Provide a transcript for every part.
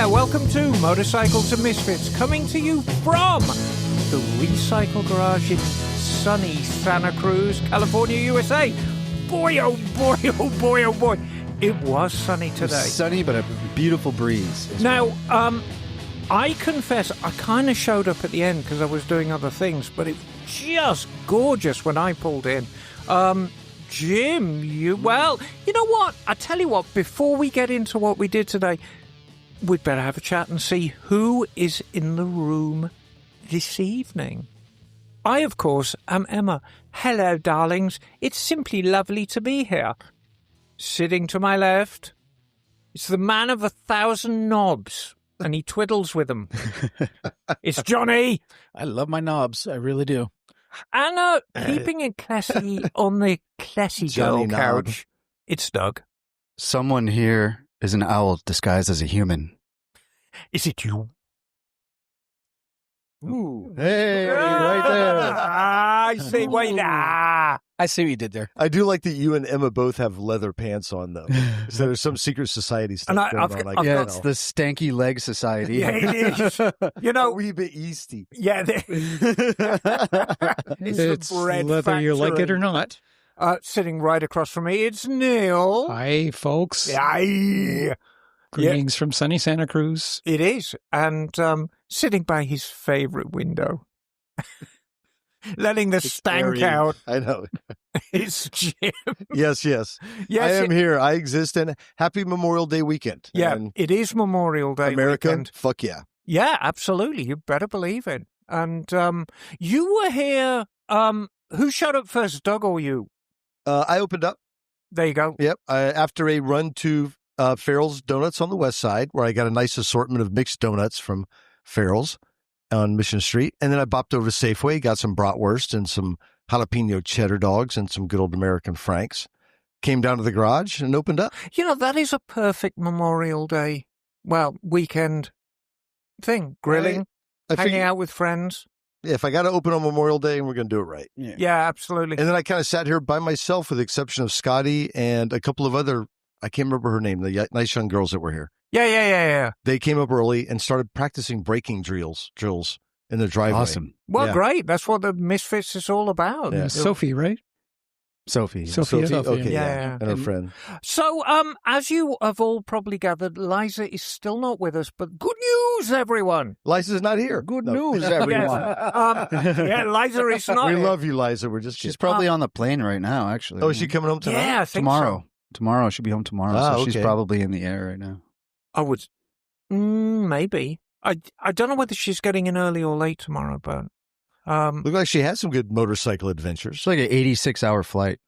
welcome to Motorcycles and Misfits, coming to you from the Recycle Garage in sunny Santa Cruz, California, USA. Boy, oh boy, oh boy, oh boy. It was sunny today. It was sunny, but a beautiful breeze. Now, I confess, I kind of showed up at the end because I was doing other things, but it was just gorgeous when I pulled in. Jim, you know what? I tell you what, before we get into what we did today, we'd better have a chat and see who is in the room this evening. I, of course, am Emma. Hello, darlings. It's simply lovely to be here. Sitting to my left, it's the man of 1,000 knobs, and he twiddles with them. It's Johnny. I love my knobs. I really do. And keeping it classy on the classy girl couch, it's Doug. Someone here is an owl disguised as a human. Is it you? Ooh. Hey, right there. I see. Wait, I see what you did there. I do like that you and Emma both have leather pants on, though. So there's some secret society stuff going on. It's the Stanky Leg Society. Yeah, it is. You know, a wee bit yeasty. Yeah. It's bread whether factory. you like it or not. Sitting right across from me, it's Neil. Hi, folks. Aye. Greetings from sunny Santa Cruz. It is. And sitting by his favorite window, letting the stank out. I know. It's Jim. Yes. I am here. I exist. And happy Memorial Day weekend. Yeah, and it is Memorial Day America, weekend. fuck yeah. Yeah, absolutely. You better believe it. And you were here. Who showed up first, Doug or you? I opened up. There you go. Yep. After a run to Farrell's Donuts on the west side, where I got a nice assortment of mixed donuts from Farrell's on Mission Street. And then I bopped over to Safeway, got some bratwurst and some jalapeno cheddar dogs and some good old American Franks. Came down to the garage and opened up. You know, that is a perfect Memorial Day, weekend thing. Grilling, hanging out with friends. Yeah, if I got to open on Memorial Day, we're going to do it right. Yeah, absolutely. And then I kind of sat here by myself with the exception of Scotty and a couple of other, I can't remember her name, the nice young girls that were here. Yeah. They came up early and started practicing braking drills in the driveway. Awesome. Well, yeah. Great. That's what the Misfits is all about. Yeah. Sophie, right? Sophie. Okay, yeah. And her friend. So, as you have all probably gathered, Liza is still not with us, but good news, everyone. Liza's not here. Good news, everyone. Liza is not We here. love you, Liza. We're just She's probably on the plane right now, actually. Oh, is she coming home tonight? Yeah, I think tomorrow. so. Tomorrow. She'll be home tomorrow, so she's probably in the air right now. I would, maybe. I don't know whether she's getting in early or late tomorrow, but look like she has some good motorcycle adventures. It's like an 86-hour flight.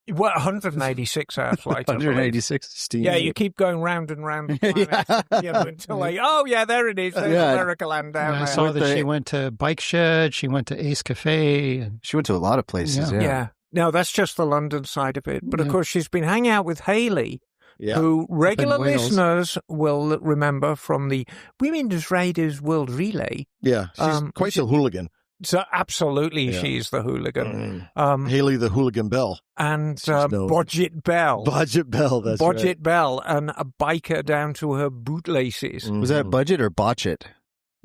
186 hour flight. 186 steam. Yeah, you keep going round and round the planet, until there it is. There's America land down there. I saw that she went to Bike Shed. She went to Ace Cafe. And she went to a lot of places. Yeah. No, that's just the London side of it. But of course, she's been hanging out with Haley. Yeah. Who regular listeners will remember from the Women's Riders World Relay. Yeah, she's quite the hooligan. So absolutely, she's the hooligan. Haley the Hooligan Bell. And Bodget Bell. Bodget Bell, that's right. Bodget Bell, and a biker down to her bootlaces. Mm-hmm. Was that Budget or Botchet?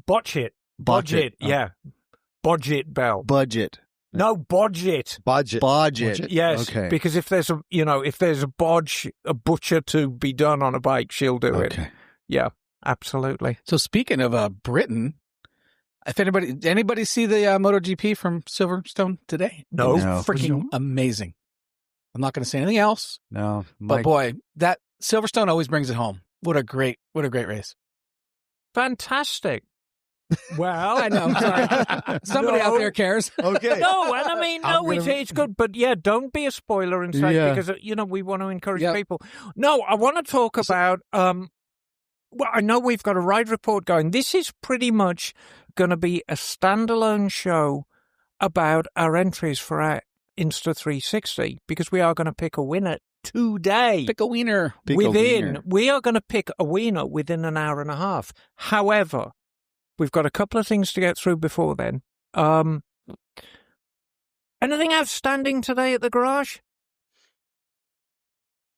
Bodget. Yeah. Bodget Bell. Budget. No, Bodget. Bodget. Yes, okay. Because if there's a butcher to be done on a bike, she'll do it. Yeah, absolutely. So speaking of Britain, if anybody see the MotoGP from Silverstone today? No. Freaking amazing. I'm not going to say anything else. No. But boy, that Silverstone always brings it home. What a great race. Fantastic. Well, I know. Sorry. Somebody out there cares. Okay. No, and I mean, it's good, but don't be a spoiler inside because we want to encourage people. No, I want to talk about. I know we've got a ride report going. This is pretty much going to be a standalone show about our entries for our Insta 360 because we are going to pick a winner today. Pick a wiener. We are going to pick a winner within an hour and a half. However, we've got a couple of things to get through before then. Anything outstanding today at the garage?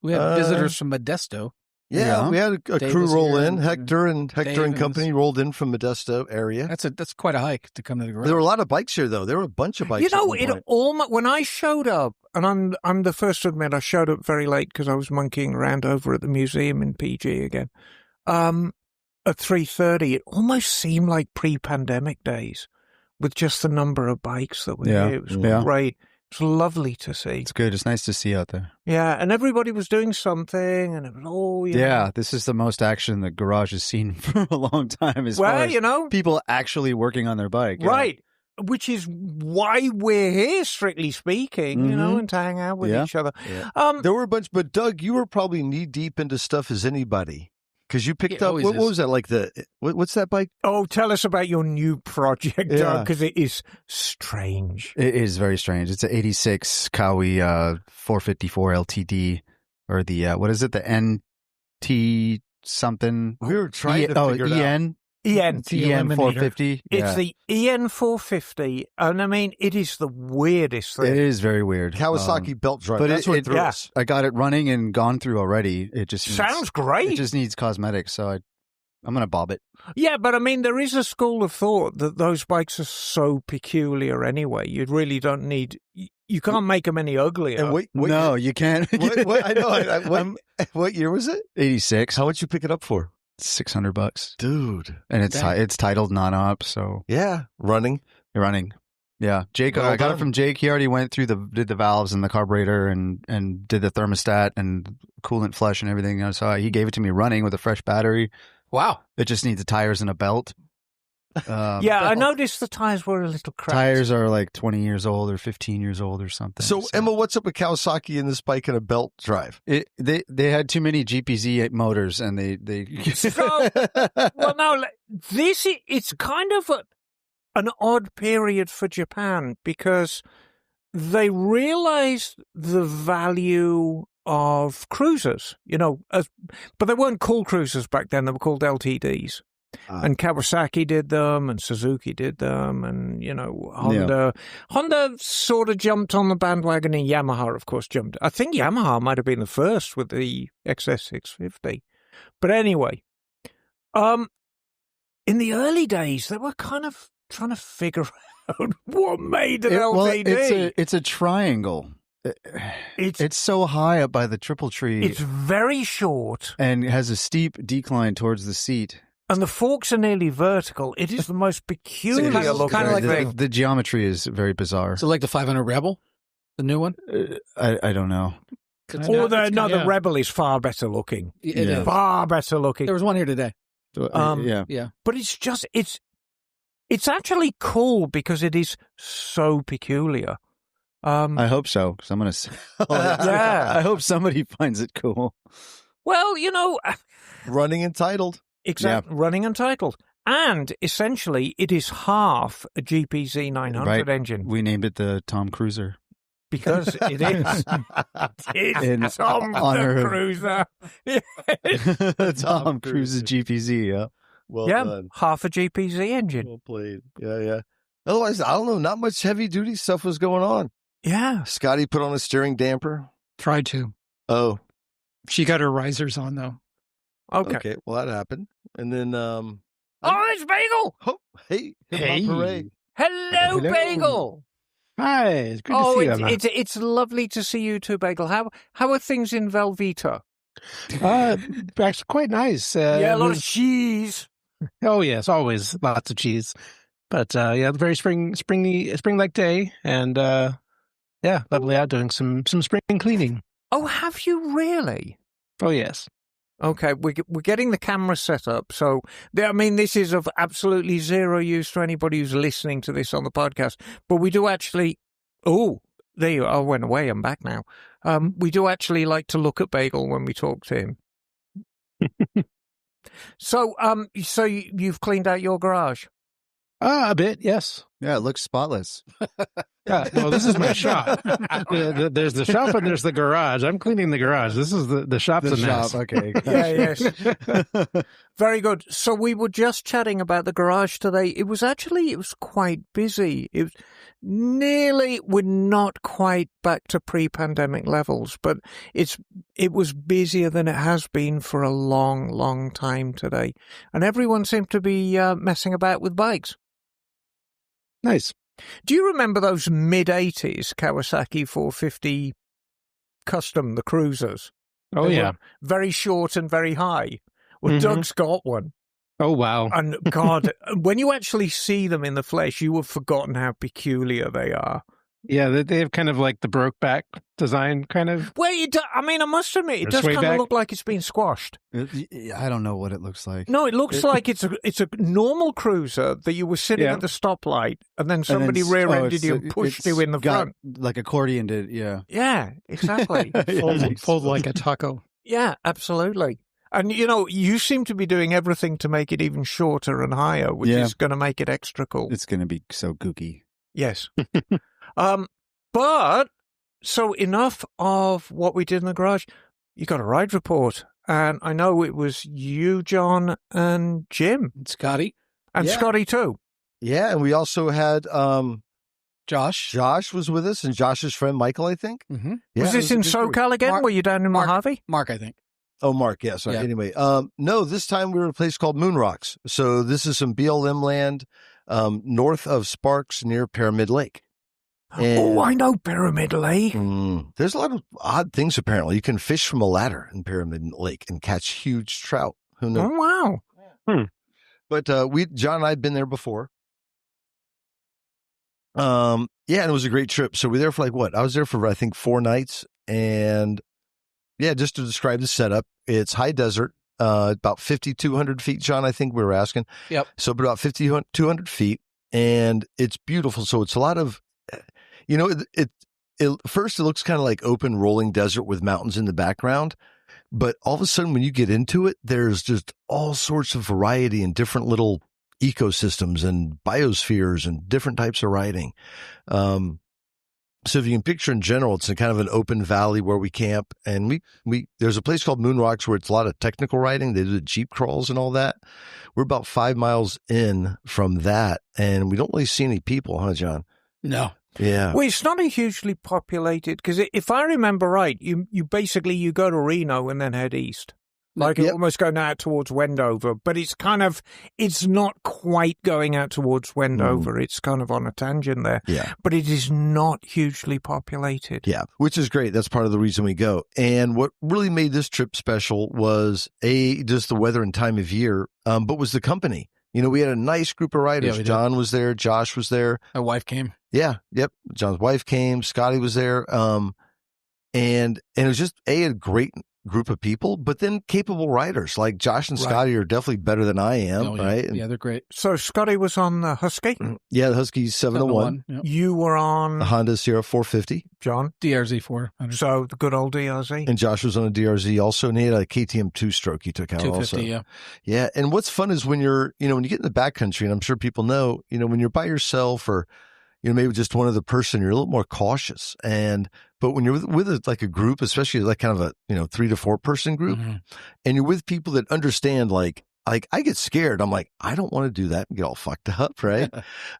We have visitors from Modesto. Yeah, we had a Dave crew was roll here, in. and Hector and Dave company rolled in from Modesto area. That's quite a hike to come to the garage. There were a lot of bikes here, though. There were a bunch of bikes. You know, at one it point. almost when I showed up, and I'm the first to admit I showed up very late because I was monkeying around over at the museum in PG again. At 3:30, it almost seemed like pre-pandemic days, with just the number of bikes that were here. It was great. It's lovely to see. It's good. It's nice to see out there. Yeah, and everybody was doing something, and it was all, you Yeah, know. this is the most action the garage has seen for a long time. As far Well, as you know. people actually working on their bike. Yeah. Right. Which is why we're here, strictly speaking, you know, and to hang out with each other. Yeah. There were a bunch, but Doug, you were probably knee deep into stuff as anybody. Because you picked up, what was that, like what's that bike? Oh, tell us about your new project, Yeah. Doug, because it is strange. It is very strange. It's an 86 Cowie 454 LTD, or the, what is it, the NT something? We were trying to figure it out. EN? EN. It's the EN Eliminator. 450. It's the EN 450, and I mean, it is the weirdest thing. It is very weird. Kawasaki belt drive. But That's what threw yeah. us. I got it running and gone through already. It just Sounds great. It just needs cosmetics, so I'm going to bob it. Yeah, but I mean, there is a school of thought that those bikes are so peculiar anyway. You really don't need. You can't make them any uglier. And what No, you can't. I know. What year was it? 86. How much you pick it up for? $600, Dude. and it's titled non-op, so Yeah. Running. running. Yeah, Jake. Well I got done. it from Jake. He already went through did the valves and the carburetor and did the thermostat and coolant flush and everything. So he gave it to me running with a fresh battery. Wow. It just needs the tires and a belt. Yeah, I noticed the tires were a little cracked. Tires are like 20 years old or 15 years old or something. So, Emma, what's up with Kawasaki and this bike and a belt drive? They had too many GPZ motors, and they So, well, no, it's kind of an odd period for Japan because they realized the value of cruisers, you know, but they weren't called cruisers back then. They were called LTDs. And Kawasaki did them, and Suzuki did them, and, you know, Honda sort of jumped on the bandwagon, and Yamaha, of course, jumped. I think Yamaha might have been the first with the XS650. But anyway, in the early days, they were kind of trying to figure out what made an LTD. It's a triangle. It's so high up by the triple tree. It's very short. And has a steep decline towards the seat. And the forks are nearly vertical. It is the most peculiar looking kind of like thing. The geometry is very bizarre. So like the 500 Rebel, the new one? I don't know. The Rebel is far better looking. It is. Far better looking. There was one here today. Yeah. But it's just, it's actually cool because it is so peculiar. I hope so, because I'm going to... Yeah. I hope somebody finds it cool. Well, you know... Running entitled. Exactly, running untitled. And essentially, it is half a GPZ 900 engine. We named it the Tom Cruiser. Because it is. It's Tom honor the of- Cruiser. Tom Cruise's GPZ, yeah. Well Yeah, done. half a GPZ engine. Well played. Yeah. Otherwise, I don't know. Not much heavy duty stuff was going on. Yeah. Scotty put on a steering damper. Tried to. Oh, She got her risers on, though. Okay. Well, that happened. And then, Oh, it's Bagel. oh, hey. Hey. Hooray. Hello, Hello. Bagel. Hi, it's good to Oh, see you, man. it's lovely to see you too, Bagel. How are things in Velveeta? Actually, quite nice. Yeah, a lot of cheese. Oh, yes, always lots of cheese. But, yeah, very spring-like day. And, yeah, lovely out doing some spring cleaning. Oh, have you really? Oh, yes. Okay, we're getting the camera set up. So, I mean, this is of absolutely zero use to anybody who's listening to this on the podcast. But we do actually... Oh, there you are. I went away. I'm back now. We do actually like to look at Bagel when we talk to him. So you've cleaned out your garage? A bit, yes. Yeah, it looks spotless. Yeah, well, this is my shop. There's the shop and there's the garage. I'm cleaning the garage. This is the shop's a mess. Okay. Yeah, yes. Very good. So we were just chatting about the garage today. It was quite busy. we're not quite back to pre-pandemic levels, but it was busier than it has been for a long, long time today. And everyone seemed to be messing about with bikes. Nice. Do you remember those mid-'80s Kawasaki 450 Custom, the cruisers? Oh, They yeah. were very short and very high. Well, Mhm. Doug's got one. Oh, wow. And God, when you actually see them in the flesh, you have forgotten how peculiar they are. Yeah, they have kind of like the Brokeback design, kind of. Well, I must admit, it Or does sway kind of back? look like it's been squashed. I don't know what it looks like. No, it looks like it's a normal cruiser that you were sitting Yeah. at the stoplight, and then And somebody then- rear-ended you and pushed it's you in the got, front. like accordion did. Yeah. Yeah, exactly. Fold like a taco. Yeah, absolutely. And, you seem to be doing everything to make it even shorter and higher, which Yeah. is going to make it extra cool. It's going to be so gooky. Yes. But, so enough of what we did in the garage. You got a ride report. And I know it was you, John, and Jim. Scotty, And Yeah. Scotty, too. Yeah, and we also had Josh. Josh was with us, and Josh's friend Michael, I think. Mm-hmm. Yeah, Was this it in a good group. SoCal again? Mark- Were you down in Mark- Mojave? Mark, I think. Oh, Mark, yeah, sorry. Yeah. Anyway, no, this time we were at a place called Moon Rocks. So this is some BLM land north of Sparks near Pyramid Lake. Oh, I know Pyramid Lake. There's a lot of odd things, apparently. You can fish from a ladder in Pyramid Lake and catch huge trout. Who knows? Oh, wow. But John and I had been there before. And it was a great trip. So we were there for I was there for, I think, 4 nights. And yeah, just to describe the setup, it's high desert, about 5,200 feet, John, I think we were asking. Yep. So about 5,200 feet. And it's beautiful. So it's a lot of, first it looks kind of like open rolling desert with mountains in the background. But all of a sudden, when you get into it, there's just all sorts of variety and different little ecosystems and biospheres and different types of riding. So if you can picture in general, it's a kind of an open valley where we camp. And there's a place called Moon Rocks where it's a lot of technical riding. They do the Jeep crawls and all that. We're about 5 miles in from that, and we don't really see any people, huh, John? No. Yeah. Well, it's not a hugely populated, because if I remember right, you basically you go to Reno and then head east. Like Yep. almost going out towards Wendover, but it's not quite going out towards Wendover. It's kind of on a tangent there. Yeah. But it is not hugely populated. Yeah, which is great. That's part of the reason we go. And what really made this trip special was just the weather and time of year, but was the company. We had a nice group of riders. Yeah, we did. John was there. Josh was there. My wife came. Yeah. Yep. John's wife came. Scotty was there. And it was just a great group of people, but then capable riders. Like Josh and Right. Scotty are definitely better than I am, Oh, yeah. right? And Yeah, they're great. So Scotty was on the Husky. yeah, the Husky 701, Yep. You were on the Honda Sierra 450, John. DRZ 400. So the good old DRZ. and Josh was on a DRZ also, and he had a KTM 2-stroke he took out 250, also. yeah. Yeah, and what's fun is when when you get in the backcountry, and I'm sure people know, when you're by yourself or maybe just one other person, you're a little more cautious. But when you're with a group, especially like kind of a 3 to 4 person group, Mhm. and you're with people that understand, like I get scared. I'm like, I don't want to do that and get all fucked up, right?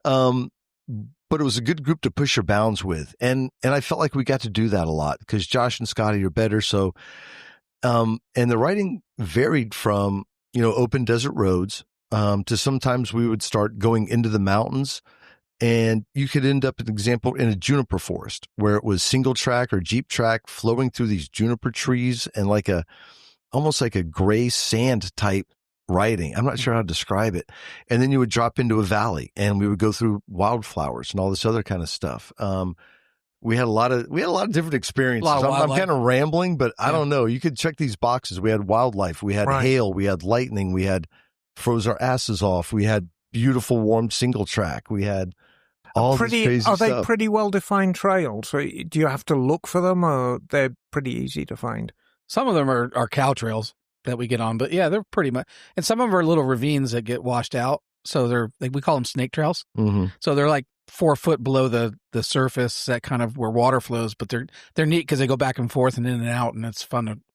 But it was a good group to push your bounds with, and I felt like we got to do that a lot because Josh and Scotty are better. So, and the riding varied from open desert roads to sometimes we would start going into the mountains. And you could end up, an example, in a juniper forest where it was single track or Jeep track flowing through these juniper trees and almost like a gray sand type riding. I'm not sure how to describe it. And then you would drop into a valley and we would go through wildflowers and all this other kind of stuff. We had a lot of different experiences. A lot of I'm wildlife. kind of rambling, but I Yeah. don't know. You could check these boxes. We had wildlife. We had Right. hail. We had lightning. We had froze our asses off. We had beautiful warm single track. We had all this crazy Are they stuff. pretty well defined trails? So do you have to look for them, or they're pretty easy to find? Some of them are cow trails that we get on, but yeah, they're pretty much. And some of them are little ravines that get washed out. So we call them snake trails. Mhm. So they're like 4 foot below the surface, that kind of where water flows, but they're neat because they go back and forth and in and out, and it's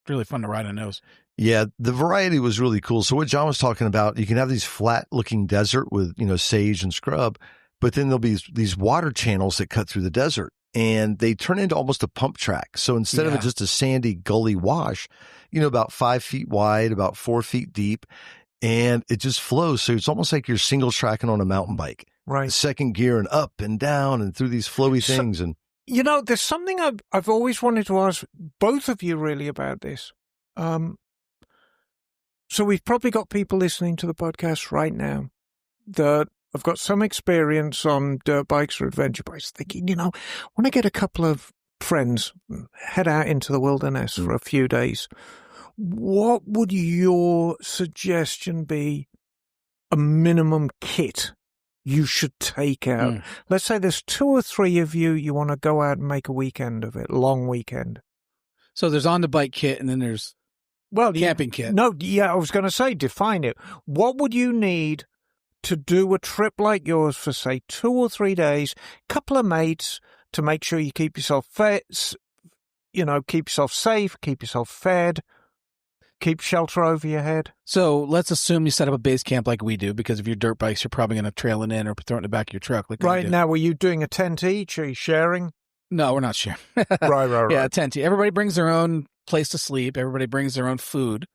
really fun to ride on those. Yeah, the variety was really cool. So what John was talking about, you can have these flat looking desert with, sage and scrub. but then there'll be these water channels that cut through the desert, and they turn into almost a pump track. So instead of it just a sandy gully wash, about 5 feet wide, about 4 feet deep, and it just flows. So it's almost like you're single tracking on a mountain bike. Right. Second gear and up and down and through these flowy things. And there's something I've always wanted to ask both of you really about this. So we've probably got people listening to the podcast right now that have got some experience on dirt bikes or adventure bikes, thinking, I want to get a couple of friends, head out into the wilderness for a few days. What would your suggestion be, a minimum kit you should take out? Let's say there's 2 or 3 of you want to go out and make a weekend of it, long weekend. So there's on the bike kit, and then there's camping kit. No, I was going to say, define it. What would you need to do a trip like yours for, say, 2 or 3 days, couple of mates, to make sure you keep yourself fed, keep yourself safe, keep yourself fed, keep shelter over your head? So let's assume you set up a base camp like we do, because if you're dirt bikes, you're probably going to trail it in or throw it in the back of your truck. Right. Now, were you doing a tent each? Are you sharing? No, we're not sharing. Right. Yeah, a tent. Everybody brings their own place to sleep. Everybody brings their own food.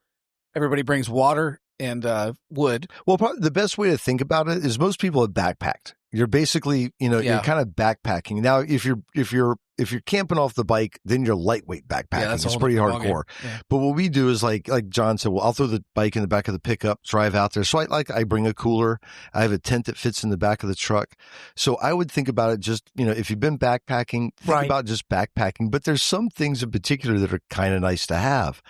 Everybody brings water and wood. Well, probably the best way to think about it is most people have backpacked. You're basically, you're kind of backpacking. Now, if you're camping off the bike, then you're lightweight backpacking. Yeah, it's pretty hardcore. Yeah. But what we do is like John said, well, I'll throw the bike in the back of the pickup, drive out there. So I bring a cooler. I have a tent that fits in the back of the truck. So I would think about it just, if you've been backpacking, think about just backpacking. But there's some things in particular that are kind of nice to have.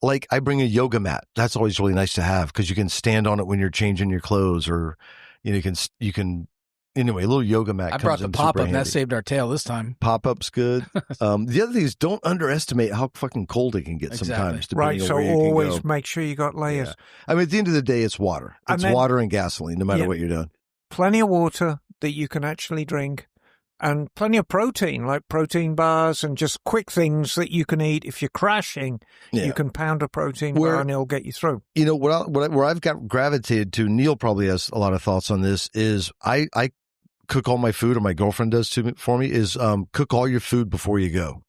Like I bring a yoga mat. That's always really nice to have because you can stand on it when you're changing your clothes, or you can anyway, a little yoga mat. I brought the pop-up and that saved our tail this time. Pop-up's good. The other thing is don't underestimate how fucking cold it can get sometimes. Right, so always make sure you got layers. Yeah. I mean, at the end of the day, it's water. It's water and gasoline, no matter what you're doing. Plenty of water that you can actually drink, and plenty of protein, like protein bars and just quick things that you can eat. If you're crashing, you can pound a protein bar and it'll get you through. Where I've got gravitated to, Neil probably has a lot of thoughts on this, is I cook all my food, or my girlfriend does for me, is cook all your food before you go.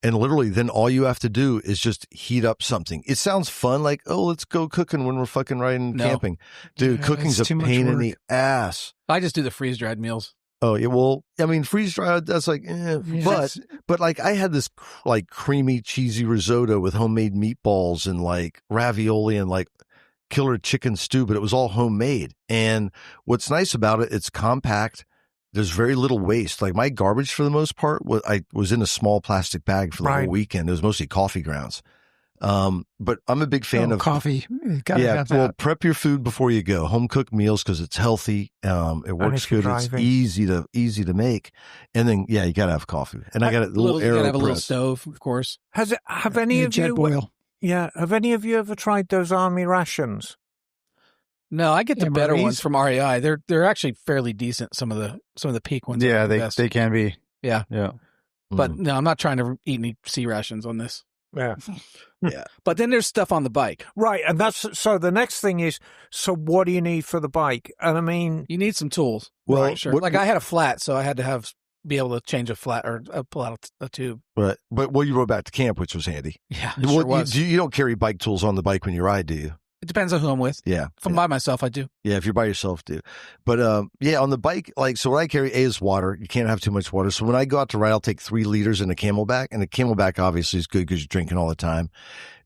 And literally then all you have to do is just heat up something. It sounds fun, like, oh, let's go cooking when we're fucking riding camping. Dude, cooking's a pain in the ass. I just do the freeze-dried meals. Oh, yeah. Well, I mean, freeze-dried, that's like, but like I had this like creamy, cheesy risotto with homemade meatballs and like ravioli and like killer chicken stew, but it was all homemade. And what's nice about it, it's compact. There's very little waste. Like my garbage, for the most part, I was in a small plastic bag for the whole weekend. It was mostly coffee grounds. But I'm a big fan of coffee. Well, prep your food before you go. Home cooked meals, because it's healthy. It works good. It's easy to make. And then you gotta have coffee. And I got a little AeroPress. Have a little stove, of course. Have any of you oil? Yeah. Have any of you ever tried those army rations? No, I get the better ones from REI. They're actually fairly decent. Some of the peak ones. Yeah, they can be. Yeah. Yeah. But no, I'm not trying to eat any sea rations on this. Yeah. Yeah. But then there's stuff on the bike. Right. And so the next thing is, so what do you need for the bike? And I mean, you need some tools. Well, right, sure. I had a flat, so I had to be able to change a flat or pull out a tube. But you rode back to camp, which was handy. Yeah. Sure was. You don't carry bike tools on the bike when you ride, do you? It depends on who I'm with. Yeah. If I'm by myself, I do. Yeah, if you're by yourself, do. But on the bike, so what I carry is water. You can't have too much water. So when I go out to ride, I'll take 3 liters in a Camelback, and the Camelback obviously is good because you're drinking all the time.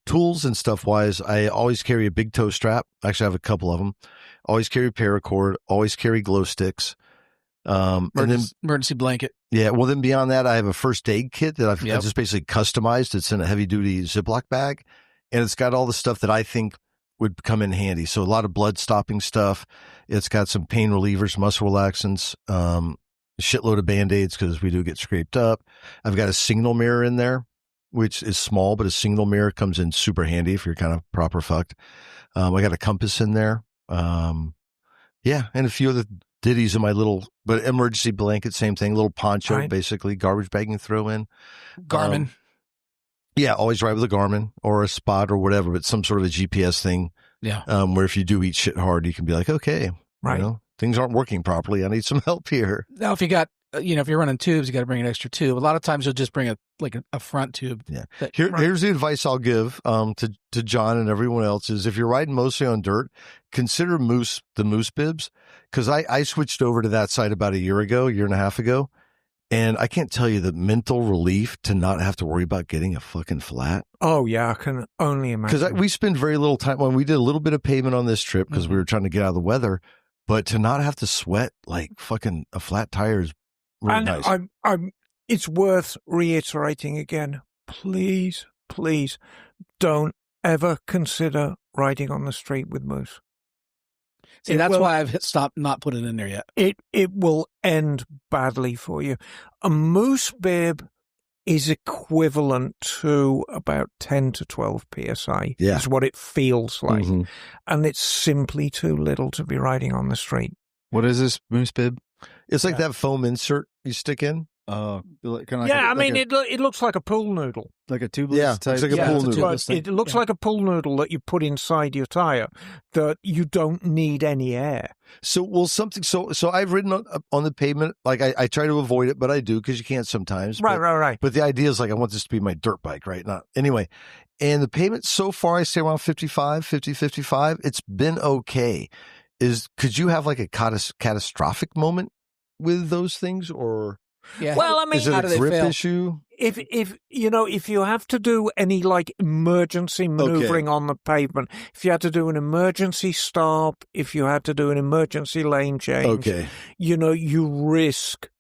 Tools and stuff wise, I always carry a big toe strap. Actually, I have a couple of them. Always carry paracord. Always carry glow sticks. And then emergency blanket. Yeah. Well, then beyond that, I have a first aid kit that I've just basically customized. It's in a heavy duty Ziploc bag, and it's got all the stuff that I think would come in handy. So a lot of blood stopping stuff. It's got some pain relievers, muscle relaxants, a shitload of Band-Aids because we do get scraped up. I've got a signal mirror in there, which is small, but a signal mirror comes in super handy if you're kind of proper fucked. I got a compass in there. And a few other ditties in my but emergency blanket, same thing, little poncho, basically, garbage bag you can throw in. Garmin. Yeah, always ride with a Garmin or a Spot or whatever, but some sort of a GPS thing. Yeah. Where if you do eat shit hard, you can be like, okay, things aren't working properly. I need some help here. Now, if you got, if you're running tubes, you got to bring an extra tube. A lot of times you'll just bring a front tube. Yeah. Here's the advice I'll give to John and everyone else is if you're riding mostly on dirt, consider the moose bibs. Because I switched over to that side about a year and a half ago. And I can't tell you the mental relief to not have to worry about getting a fucking flat. Oh, yeah, I can only imagine. Because we spend very little time when we did a little bit of pavement on this trip because we were trying to get out of the weather. But to not have to sweat like fucking a flat tire is really nice. It's worth reiterating again. Please, please don't ever consider riding on the street with moose. See, that's why I've stopped not putting it in there yet. It will end badly for you. A moose bib is equivalent to about 10 to 12 psi. Yeah. Is what it feels like. Mm-hmm. And it's simply too little to be riding on the street. What is this moose bib? It's like that foam insert you stick in. It looks like a pool noodle. Like a tubeless type? It's like a pool noodle. It looks like a pool noodle that you put inside your tire that you don't need any air. So I've ridden on the pavement. Like I try to avoid it, but I do because you can't sometimes. Right. But the idea is like I want this to be my dirt bike, right? Anyway. And the pavement so far, I say around 55. It's been okay. Could you have like a catastrophic moment with those things or? Yeah. Well, I mean, is it a grip issue? If you have to do any like emergency maneuvering on the pavement, if you had to do an emergency stop, if you had to do an emergency lane change,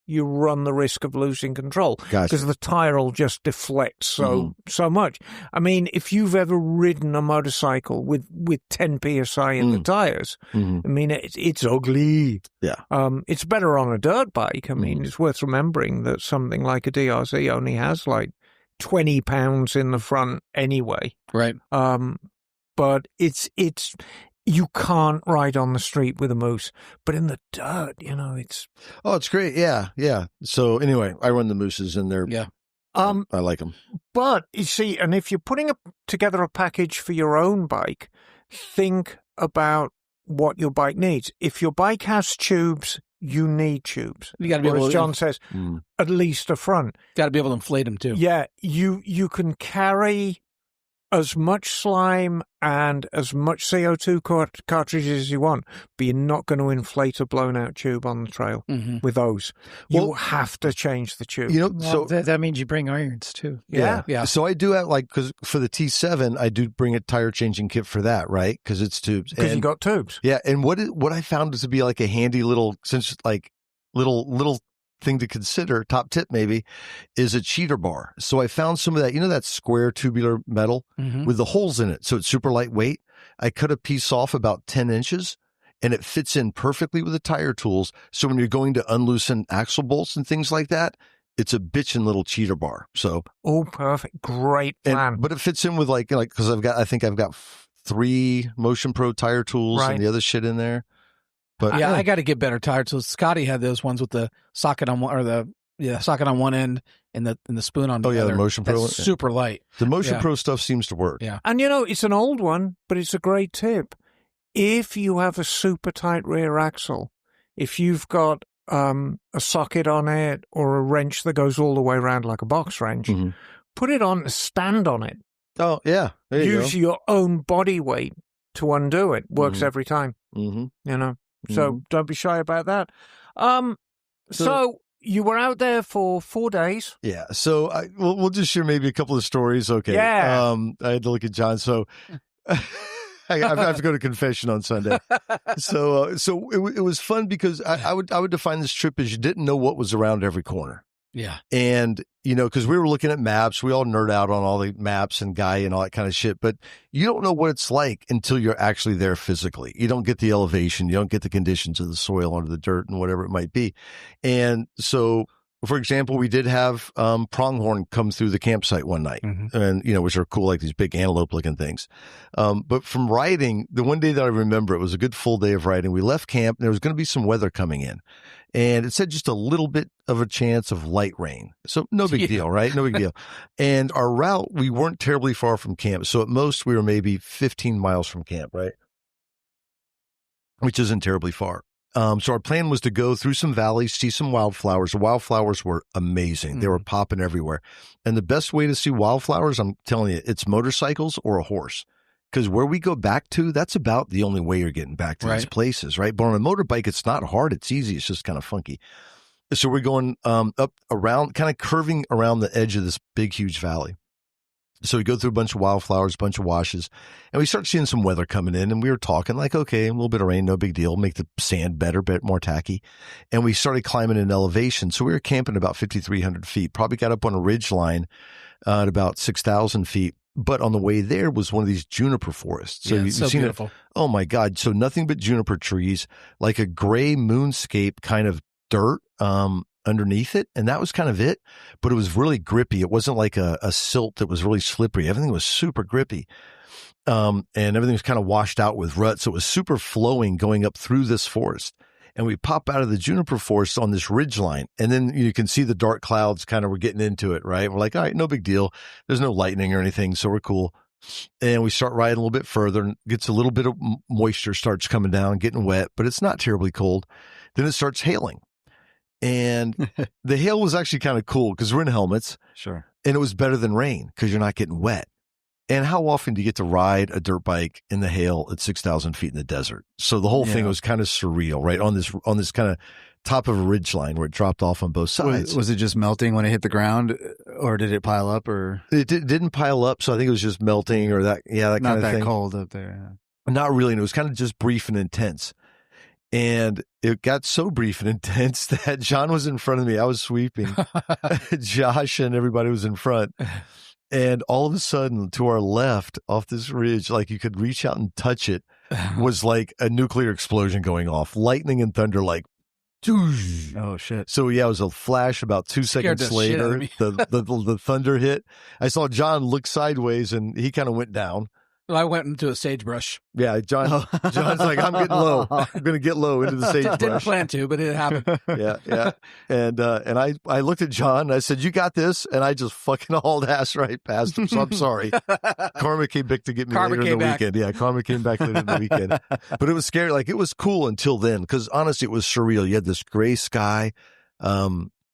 you run the risk of losing control because the tire will just deflect so much. I mean, if you've ever ridden a motorcycle with 10 psi in the tires, I mean, it's ugly. Yeah. It's better on a dirt bike. I mean, it's worth remembering that something like a DRZ only has like 20 pounds in the front anyway. Right. But it's you can't ride on the street with a moose, but in the dirt, it's... Oh, it's great. Yeah. So anyway, I run the mooses in there. Yeah. I like them. But you see, and if you're putting together a package for your own bike, think about what your bike needs. If your bike has tubes, you need tubes. You got to be able, as John says, at least a front. Got to be able to inflate them too. Yeah, you can carry as much slime and as much CO2 cartridges as you want, but you're not going to inflate a blown-out tube on the trail with those. You have to change the tube. So that means you bring irons too. Yeah. So I do have because for the T7, I do bring a tire changing kit for that, right? Because it's tubes. Because you got tubes. Yeah, and what I found to be like a handy little thing to consider, top tip maybe, is a cheater bar. So I found some of that, that square tubular metal with the holes in it. So it's super lightweight. I cut a piece off about 10 inches and it fits in perfectly with the tire tools. So when you're going to unloosen axle bolts and things like that, it's a bitchin' little cheater bar. So perfect. Great plan. But it fits in with because I think I've got 3 Motion Pro tire tools and the other shit in there. But I got to get better tire tools. Scotty had those ones with the socket on one, or socket on one end and the spoon on the other. Oh yeah, the Motion Pro. That's super light. The Motion Pro stuff seems to work. Yeah, and it's an old one, but it's a great tip. If you have a super tight rear axle, if you've got a socket on it or a wrench that goes all the way around like a box wrench, put it on, stand on it. Oh yeah, there you use your own body weight to undo it. Works every time. So don't be shy about that. So you were out there for 4 days. Yeah. So we'll just share maybe a couple of stories. Okay. Yeah. I had to look at John. So I have to go to confession on Sunday. So it was fun because I would define this trip as you didn't know what was around every corner. Yeah. And, because we were looking at maps, we all nerd out on all the maps and Gaia and all that kind of shit, but you don't know what it's like until you're actually there physically. You don't get the elevation. You don't get the conditions of the soil under the dirt and whatever it might be. And so, for example, we did have pronghorn come through the campsite one night and, which are cool, like these big antelope looking things. But from riding, the one day that I remember, it was a good full day of riding. We left camp and there was going to be some weather coming in. And it said just a little bit of a chance of light rain. So no big deal, right? No big deal. And our route, we weren't terribly far from camp. So at most we were maybe 15 miles from camp, right? Which isn't terribly far. So our plan was to go through some valleys, see some wildflowers. The wildflowers were amazing. They were popping everywhere. And the best way to see wildflowers, I'm telling you, it's motorcycles or a horse. Because where we go back to, that's about the only way you're getting back to these places, right? But on a motorbike, it's not hard. It's easy. It's just kind of funky. So we're going up around, kind of curving around the edge of this big, huge valley. So we go through a bunch of wildflowers, a bunch of washes, and we start seeing some weather coming in, and we were talking like, okay, a little bit of rain, no big deal, make the sand better, bit more tacky. And we started climbing in elevation. So we were camping about 5,300 feet, probably got up on a ridge line at about 6,000 feet. But on the way there was one of these juniper forests. So you've seen beautiful. it. Oh my God. So nothing but juniper trees, like a gray moonscape kind of dirt underneath it. And that was kind of it. But it was really grippy. It wasn't like a silt that was really slippery. Everything was super grippy. And everything was kind of washed out with ruts. So it was super flowing going up through this forest. And we pop out of the juniper forest on this ridge line. And then you can see the dark clouds kind of, we're getting into it, right? We're like, all right, no big deal. There's no lightning or anything. So we're cool. And we start riding a little bit further and gets a little bit of moisture starts coming down, getting wet, but it's not terribly cold. Then it starts hailing. And the hail was actually kind of cool because we're in helmets. Sure. And it was better than rain because you're not getting wet. And how often do you get to ride a dirt bike in the hail at 6,000 feet in the desert? So the whole thing was kind of surreal, right? On this kind of top of a ridge line where it dropped off on both sides. Was it just melting when it hit the ground, or did it pile up? Or it didn't pile up, so I think it was just melting or that kind of thing. Not that cold up there. Not really. And it was kind of just brief and intense. And it got so brief and intense that John was in front of me. I was sweeping. Josh and everybody was in front. And all of a sudden, to our left, off this ridge, like you could reach out and touch it, was like a nuclear explosion going off. Lightning and thunder, like, doosh. Oh, shit. So, yeah, it was a flash. About 2 seconds later, the thunder hit. I saw John look sideways, and he kind of went down. Well, I went into a sagebrush. Yeah, John's like, I'm getting low. I'm going to get low into the sagebrush. Didn't plan to, but it happened. Yeah. And I looked at John and I said, you got this. And I just fucking hauled ass right past him. So I'm sorry. Karma came back to get me later in the weekend. Yeah, Karma came back later in the weekend. But it was scary. Like, it was cool until then, because honestly, it was surreal. You had this gray sky,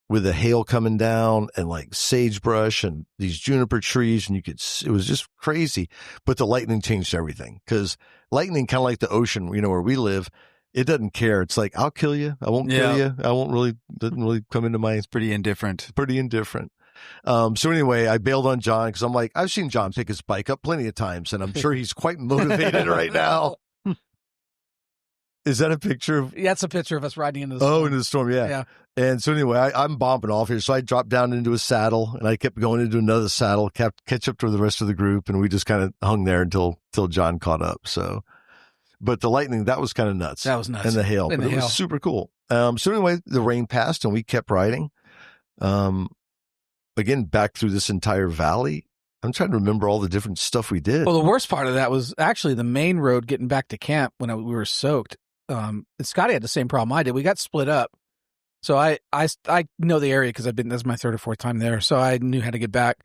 with the hail coming down and like sagebrush and these juniper trees, and it was just crazy. But the lightning changed everything, because lightning, kind of like the ocean, where we live, it doesn't care. It's like, I'll kill you. I won't kill you. Doesn't really come into my. It's pretty indifferent. So anyway, I bailed on John because I'm like, I've seen John pick his bike up plenty of times, and I'm sure he's quite motivated right now. Is that a picture of? Yeah, that's a picture of us riding into the storm. Oh, into the storm, yeah. And so anyway, I'm bombing off here. So I dropped down into a saddle, and I kept going into another saddle, catch up to the rest of the group, and we just kind of hung there until John caught up. So, but the lightning, that was kind of nuts. That was nuts. And the hail, but it was super cool. So anyway, the rain passed, and we kept riding. Again, back through this entire valley. I'm trying to remember all the different stuff we did. Well, the worst part of that was actually the main road getting back to camp when we were soaked. Scotty had the same problem I did. We got split up. So I know the area because that's my third or fourth time there. So I knew how to get back.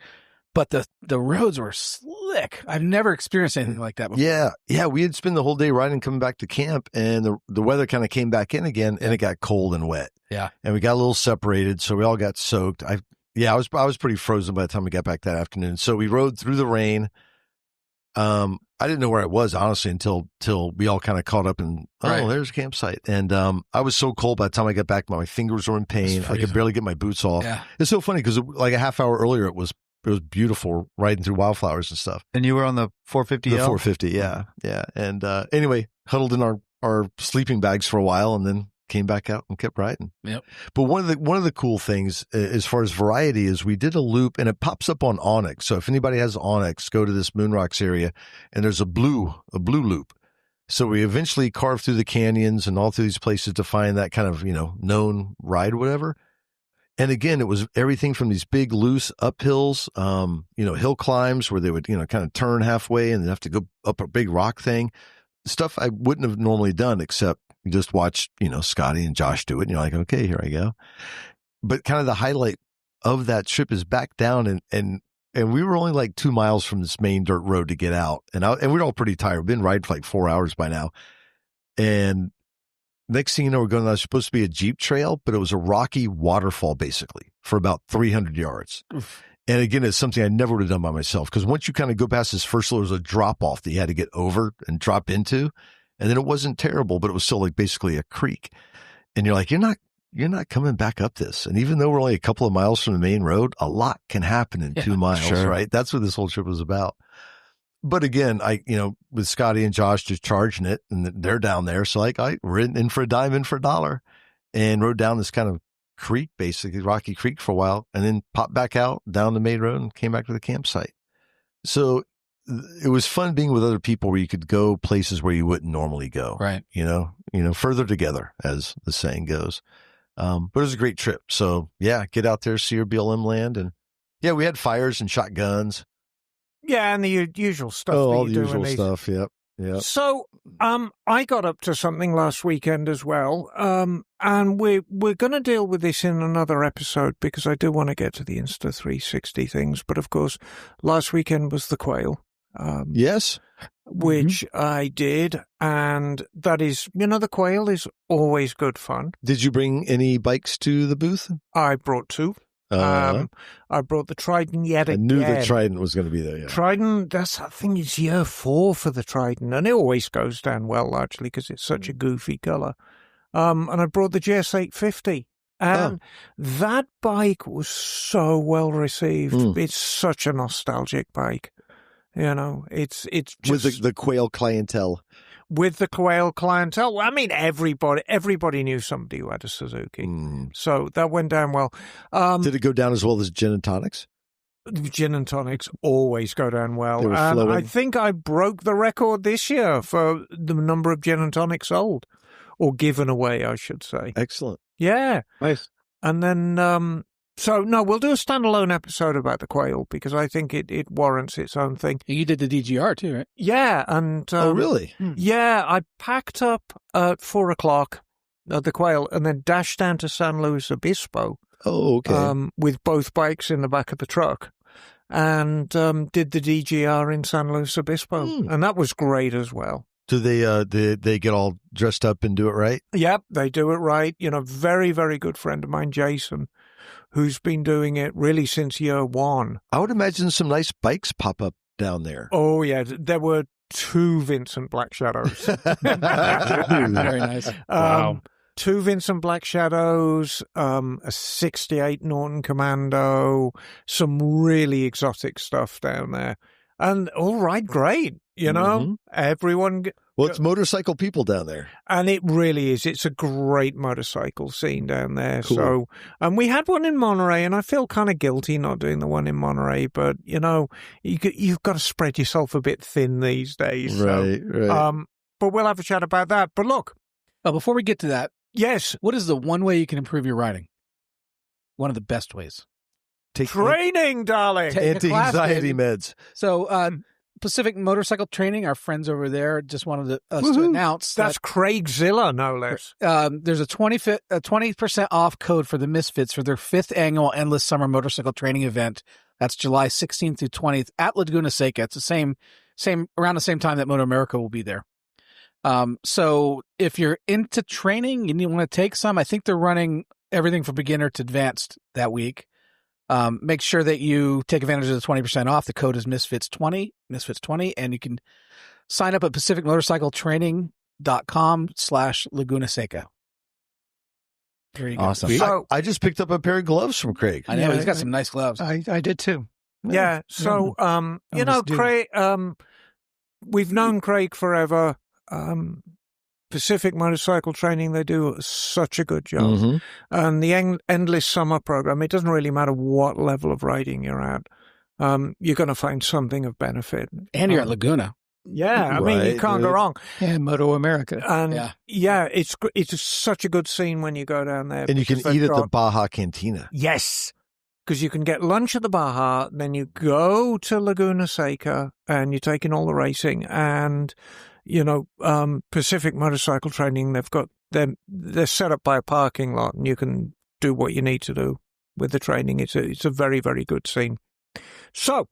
But the roads were slick. I've never experienced anything like that before. Yeah. We had spent the whole day riding, coming back to camp, and the weather kind of came back in again, and it got cold and wet. Yeah. And we got a little separated, so we all got soaked. I was pretty frozen by the time we got back that afternoon. So we rode through the rain. I didn't know where I was, honestly, until we all kind of caught up and, there's a campsite. And I was so cold by the time I got back, my fingers were in pain. I could barely get my boots off. Yeah. It's so funny because like a half hour earlier, it was beautiful riding through wildflowers and stuff. And you were on the 450? The 450, yeah. And anyway, huddled in our sleeping bags for a while, and then came back out and kept riding. Yep. But one of the cool things as far as variety is we did a loop, and it pops up on Onyx. So if anybody has Onyx, go to this Moon Rocks area, and there's a blue loop. So we eventually carved through the canyons and all through these places to find that kind of, known ride or whatever. And again, it was everything from these big loose uphills, hill climbs where they would, kind of turn halfway and then have to go up a big rock thing. Stuff I wouldn't have normally done, except you just watch, Scotty and Josh do it, and you're like, okay, here I go. But kind of the highlight of that trip is back down, and we were only like 2 miles from this main dirt road to get out, and we were all pretty tired. We've been riding for like 4 hours by now, and next thing you know, we're going down supposed to be a Jeep trail, but it was a rocky waterfall basically for about 300 yards. Oof. And again, it's something I never would have done by myself, because once you kind of go past this first, there was a drop off that you had to get over and drop into. And then it wasn't terrible, but it was still like basically a creek. And you're like, you're not coming back up this. And even though we're only a couple of miles from the main road, a lot can happen in 2 miles, sure. right? That's what this whole trip was about. But again, with Scotty and Josh just charging it, and they're down there. So like, I ran in for a dime, in for a dollar, and rode down this kind of creek, basically Rocky Creek, for a while, and then popped back out down the main road and came back to the campsite. So it was fun being with other people where you could go places where you wouldn't normally go. Right. Further together, as the saying goes. But it was a great trip. So yeah, get out there, see your BLM land. And yeah, we had fires and shotguns. Yeah, and the usual stuff. Oh, that all you the do usual in these. stuff. Yep. Yep. So, I got up to something last weekend as well, and we're going to deal with this in another episode, because I do want to get to the Insta 360 things. But of course, last weekend was the quail. Yes. Which I did, and that is, the quail is always good fun. Did you bring any bikes to the booth? I brought 2. I brought the Trident yet I again. knew the Trident was going to be there. Yeah. Trident, I think it's year 4 for the Trident, and it always goes down well, largely because it's such a goofy colour. And I brought the GS 850, and that bike was so well received. It's such a nostalgic bike. It's just With the quail clientele. With the quail clientele. I mean, everybody knew somebody who had a Suzuki. So that went down well. Did it go down as well as gin and tonics? Gin and tonics always go down well. They were And flowing. I think I broke the record this year for the number of gin and tonics sold, or given away, I should say. Excellent. Yeah. Nice. And then, so no, we'll do a standalone episode about the quail, because I think it warrants its own thing. You did the DGR too, right? Yeah. And, Oh, really? Yeah, I packed up at 4:00 at the quail and then dashed down to San Luis Obispo. Oh, okay. With both bikes in the back of the truck, and did the DGR in San Luis Obispo, and that was great as well. Do they get all dressed up and do it right? Yep, they do it right. Very, very good friend of mine, Jason, who's been doing it really since year 1. I would imagine some nice bikes pop up down there. Oh, yeah, there were 2 Vincent Black Shadows. Very nice. Wow. 2 Vincent Black Shadows, a 68 Norton Commando, some really exotic stuff down there. And all right, great. Everyone. Well, it's motorcycle people down there. And it really is. It's a great motorcycle scene down there. Cool. So, and we had one in Monterey, and I feel kind of guilty not doing the one in Monterey, but, you've got to spread yourself a bit thin these days. Right, so, right. But we'll have a chat about that. But look. Before we get to that, Yes. what is the one way you can improve your riding? One of the best ways. Take Training, darling. Take a class, anti-anxiety baby. meds. So, Pacific Motorcycle Training, our friends over there just wanted us to announce That's Craig Zilla, no less. there's a 20% off code for the Misfits for their 5th annual Endless Summer Motorcycle Training event. That's July 16th through 20th at Laguna Seca. It's the same around the same time that Moto America will be there. So if you're into training and you want to take some, I think they're running everything from beginner to advanced that week. Make sure that you take advantage of the 20% off. The code is Misfits20, and you can sign up at pacificmotorcycletraining.com/Laguna Seca. There you go. Awesome. So, I just picked up a pair of gloves from Craig. I know he's got some nice gloves. I did too. yeah. So, just do. Craig, we've known Craig forever. Pacific Motorcycle Training, they do such a good job. Mm-hmm. And the Endless Summer program, it doesn't really matter what level of riding you're at. You're going to find something of benefit. And you're at Laguna. Yeah, I mean, you Right, can't go dude. wrong. Yeah, Moto America. And yeah, it's such a good scene when you go down there. And you can because eat they've at the got- Baja Cantina. Yes, because you can get lunch at the Baja, then you go to Laguna Seca, and you're taking all the racing. And Pacific Motorcycle Training, they're set up by a parking lot, and you can do what you need to do with the training. It's a very, very good scene. So,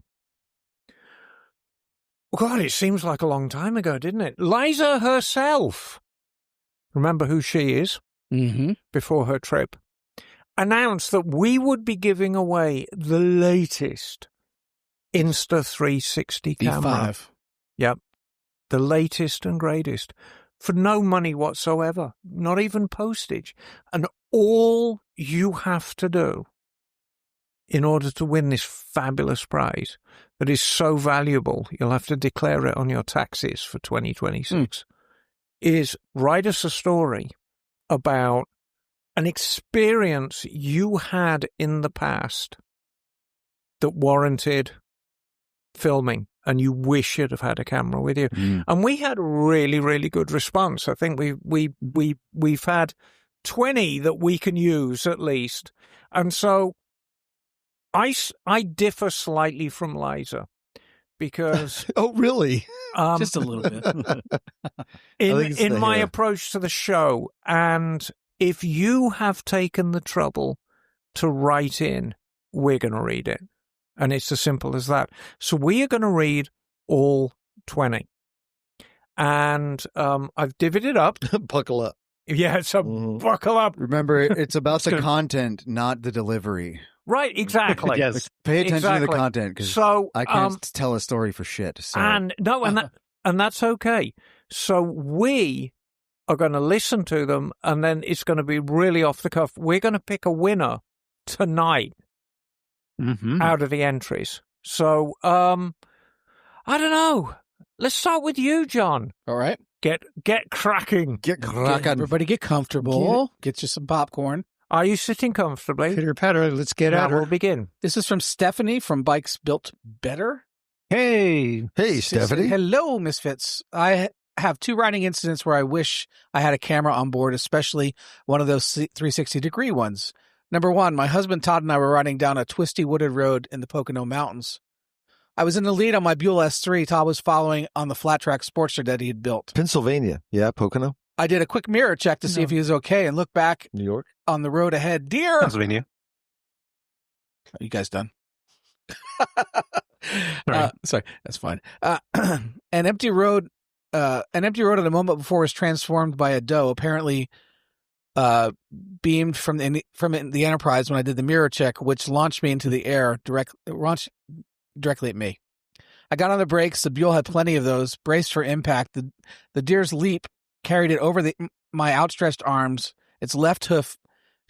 God, it seems like a long time ago, didn't it? Liza herself remember who she is, Mm-hmm. before her trip, announced that we would be giving away the latest Insta 360 camera. V5. Yep. The latest and greatest for no money whatsoever, not even postage. And all you have to do in order to win this fabulous prize that is so valuable, you'll have to declare it on your taxes for 2026, is write us a story about an experience you had in the past that warranted filming and you wish you'd have had a camera with you. And we had a really, really good response. I think we've had 20 that we can use at least. And so I differ slightly from Liza because Oh, really? Just a little bit. in my approach to the show, and if you have taken the trouble to write in, we're going to read it. And it's as simple as that. So we are going to read all 20. And I've divvied it up. Buckle up. Yeah, so buckle up. Remember, it's about the content, not the delivery. Right, exactly. Yes. Pay attention to Exactly. the content because So, I can't tell a story for shit. So. and that's okay. So we are going to listen to them, and then it's going to be really off the cuff. We're going to pick a winner tonight out of the entries. So, I don't know. Let's start with you, John. All right. Get cracking. Get cracking. Everybody get comfortable. Get you some popcorn. Are you sitting comfortably? Pitter patter, let's get Now at her. we'll begin. This is from Stephanie from Bikes Built Better. Hey. Hey, Stephanie. Hello, Misfits. I have 2 riding incidents where I wish I had a camera on board, especially one of those 360-degree ones. Number 1, my husband Todd and I were riding down a twisty wooded road in the Pocono Mountains. I was in the lead on my Buell S3. Todd was following on the flat track Sportster that he had built. Pennsylvania. Yeah, Pocono. I did a quick mirror check to see if he was okay and looked back New York. on the road ahead. Deer! Pennsylvania. Are you guys done? Sorry. Sorry, that's fine. An empty road at a moment before was transformed by a doe, apparently beamed from the Enterprise when I did the mirror check, which launched me into the air directly at me. I got on the brakes. The Buell had plenty of those, braced for impact. The deer's leap carried it over my outstretched arms. Its left hoof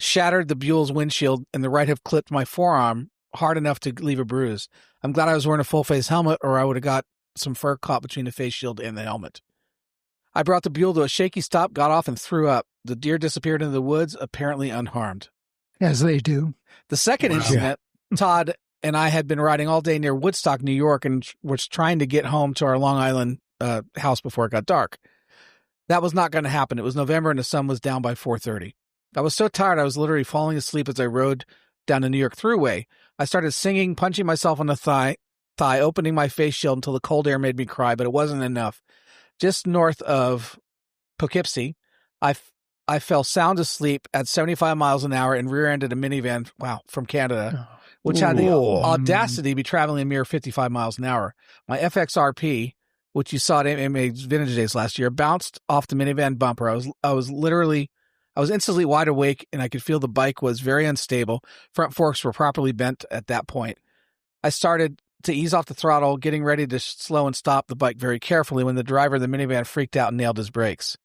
shattered the Buell's windshield, and the right hoof clipped my forearm hard enough to leave a bruise. I'm glad I was wearing a full-face helmet, or I would have got some fur caught between the face shield and the helmet. I brought the Buell to a shaky stop, got off, and threw up. The deer disappeared into the woods, apparently unharmed. As they do. The second incident, Todd and I had been riding all day near Woodstock, New York, and was trying to get home to our Long Island house before it got dark. That was not going to happen. It was November, and the sun was down by 4:30. I was so tired, I was literally falling asleep as I rode down the New York Thruway. I started singing, punching myself on the thigh, opening my face shield until the cold air made me cry, but it wasn't enough. Just north of Poughkeepsie, I fell sound asleep at 75 miles an hour and rear-ended a minivan, from Canada, which had the audacity to be traveling a mere 55 miles an hour. My FXRP, which you saw at AMA's Vintage Days last year, bounced off the minivan bumper. I was instantly wide awake, and I could feel the bike was very unstable. Front forks were properly bent at that point. I started to ease off the throttle, getting ready to slow and stop the bike very carefully when the driver of the minivan freaked out and nailed his brakes.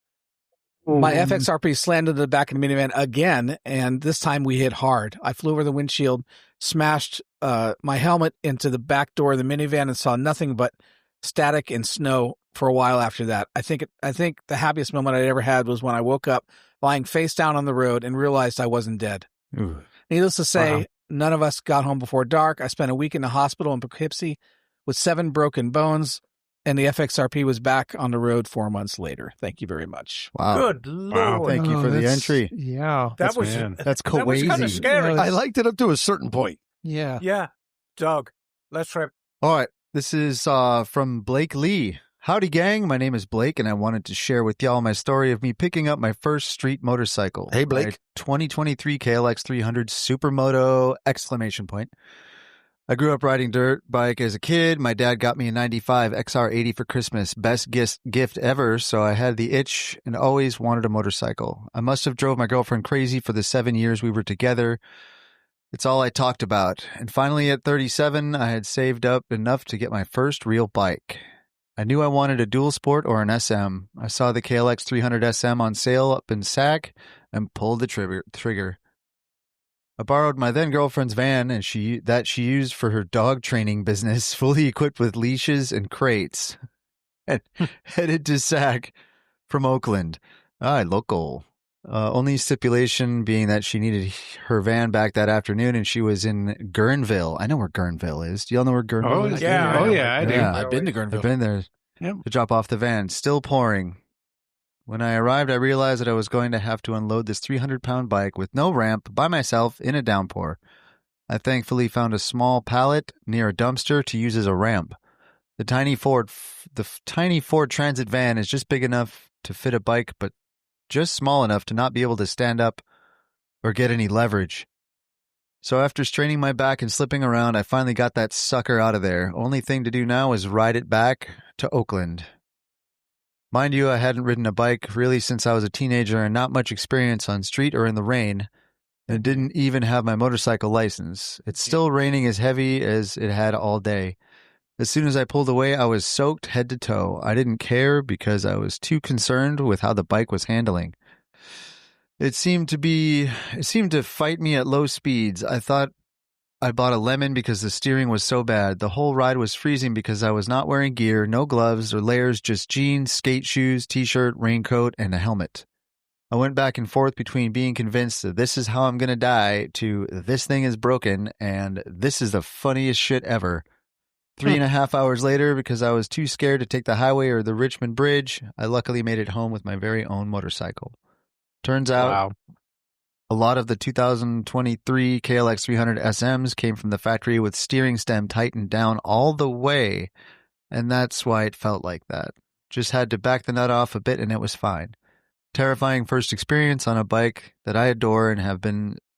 My FXRP slammed into the back of the minivan again, and this time we hit hard. I flew over the windshield, smashed my helmet into the back door of the minivan, and saw nothing but static and snow for a while after that. I think the happiest moment I'd ever had was when I woke up lying face down on the road and realized I wasn't dead. Ooh. Needless to say, none of us got home before dark. I spent a week in the hospital in Poughkeepsie with 7 broken bones, and the FXRP was back on the road 4 months later. Thank you very much. Wow. Good Lord. Thank you for the entry. Yeah. That was That's that was kind of crazy. scary. I liked it up to a certain point. Yeah. Yeah. Doug, let's rip. All right. This is from Blake Lee. Howdy, gang. My name is Blake, and I wanted to share with y'all my story of me picking up my first street motorcycle. Hey, Blake. My 2023 KLX 300 Supermoto ! I grew up riding dirt bike as a kid. My dad got me a 95 XR80 for Christmas. Best gift ever, so I had the itch and always wanted a motorcycle. I must have drove my girlfriend crazy for the 7 years we were together. It's all I talked about. And finally at 37, I had saved up enough to get my first real bike. I knew I wanted a dual sport or an SM. I saw the KLX 300 SM on sale up in SAC and pulled the trigger. I borrowed my then-girlfriend's van and she used for her dog training business, fully equipped with leashes and crates, and headed to SAC from Oakland. Local. Only stipulation being that she needed her van back that afternoon and she was in Guerneville. I know where Guerneville is. Do y'all know where Guerneville is? Yeah. I do. Yeah. I've been to Guerneville. I've been there to drop off the van. Still pouring. When I arrived, I realized that I was going to have to unload this 300-pound bike with no ramp by myself in a downpour. I thankfully found a small pallet near a dumpster to use as a ramp. The tiny Ford Transit van is just big enough to fit a bike, but just small enough to not be able to stand up or get any leverage. So after straining my back and slipping around, I finally got that sucker out of there. Only thing to do now is ride it back to Oakland. Mind you, I hadn't ridden a bike really since I was a teenager and not much experience on street or in the rain, and didn't even have my motorcycle license. It's still raining as heavy as it had all day. As soon as I pulled away, I was soaked head to toe. I didn't care because I was too concerned with how the bike was handling. It seemed to fight me at low speeds. I thought I bought a lemon because the steering was so bad. The whole ride was freezing because I was not wearing gear, no gloves or layers, just jeans, skate shoes, t-shirt, raincoat, and a helmet. I went back and forth between being convinced that this is how I'm going to die to this thing is broken and this is the funniest shit ever. 3.5 hours later, because I was too scared to take the highway or the Richmond Bridge, I luckily made it home with my very own motorcycle. Turns out a lot of the 2023 KLX 300 SMs came from the factory with steering stem tightened down all the way, and that's why it felt like that. Just had to back the nut off a bit and it was fine. Terrifying first experience on a bike that I adore and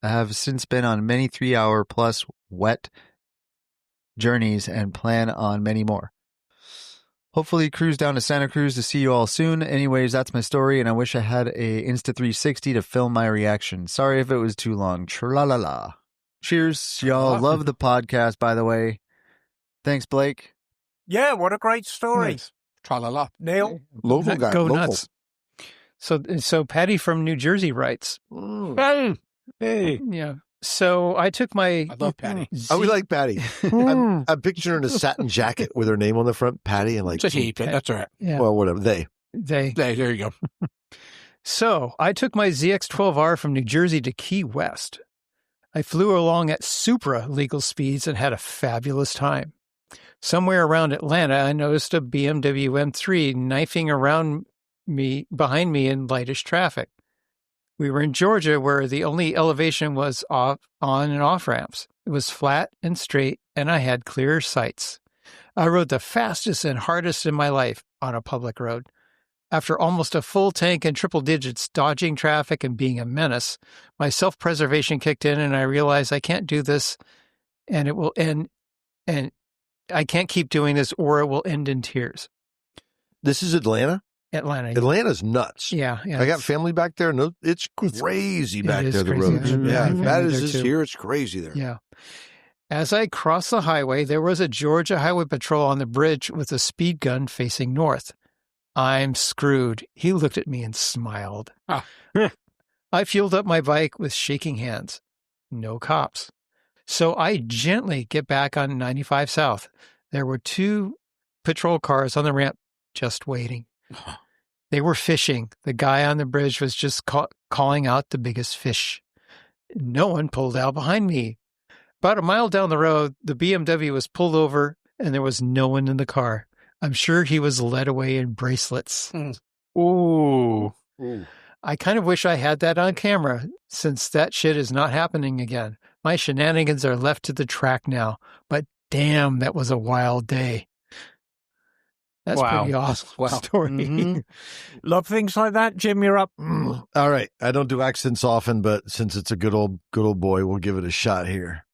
have since been on many 3-hour plus wet journeys and plan on many more. Hopefully cruise down to Santa Cruz to see you all soon. Anyways, that's my story, and I wish I had a Insta 360 to film my reaction. Sorry if it was too long. Tra-la-la-la. Cheers, y'all. Love the podcast, by the way. Thanks, Blake. Yeah, what a great story. Nice. Tra-la-la. Neil? Local guy. Go local. nuts. So Patty from New Jersey writes. Hey. Yeah. So I took my. I love Patty. Oh, we like Patty. I'm picturing her in a satin jacket with her name on the front, Patty, and like, It's a he, but that's all right. Yeah. well, whatever. They. There you go. So I took my ZX12R from New Jersey to Key West. I flew along at supra legal speeds and had a fabulous time. Somewhere around Atlanta, I noticed a BMW M3 knifing around behind me in lightish traffic. We were in Georgia where the only elevation was on and off ramps. It was flat and straight, and I had clear sights. I rode the fastest and hardest in my life on a public road. After almost a full tank and triple digits, dodging traffic and being a menace, my self-preservation kicked in and I realized I can't do this and it will end, and I can't keep doing this or it will end in tears. this is Atlanta. Atlanta. Atlanta's nuts. Yeah. I got family back there. No, it's crazy back is there. The crazy. roads. Yeah, Mhm. bad as There this too. here, it's crazy there. Yeah. As I crossed the highway, there was a Georgia Highway Patrol on the bridge with a speed gun facing north. I'm screwed. He looked at me and smiled. Ah. I fueled up my bike with shaking hands. No cops. So I gently get back on 95 South. There were 2 patrol cars on the ramp just waiting. They were fishing. The guy on the bridge was just calling out the biggest fish. No one pulled out behind me. About a mile down the road, the BMW was pulled over and there was no one in the car. I'm sure he was led away in bracelets. Ooh. I kind of wish I had that on camera since that shit is not happening again. My shenanigans are left to the track now, but damn, that was a wild day. That's Wow. pretty awesome story. Mhm. Love things like that. Jim, you're up. All right. I don't do accents often, but since it's a good old boy, we'll give it a shot here.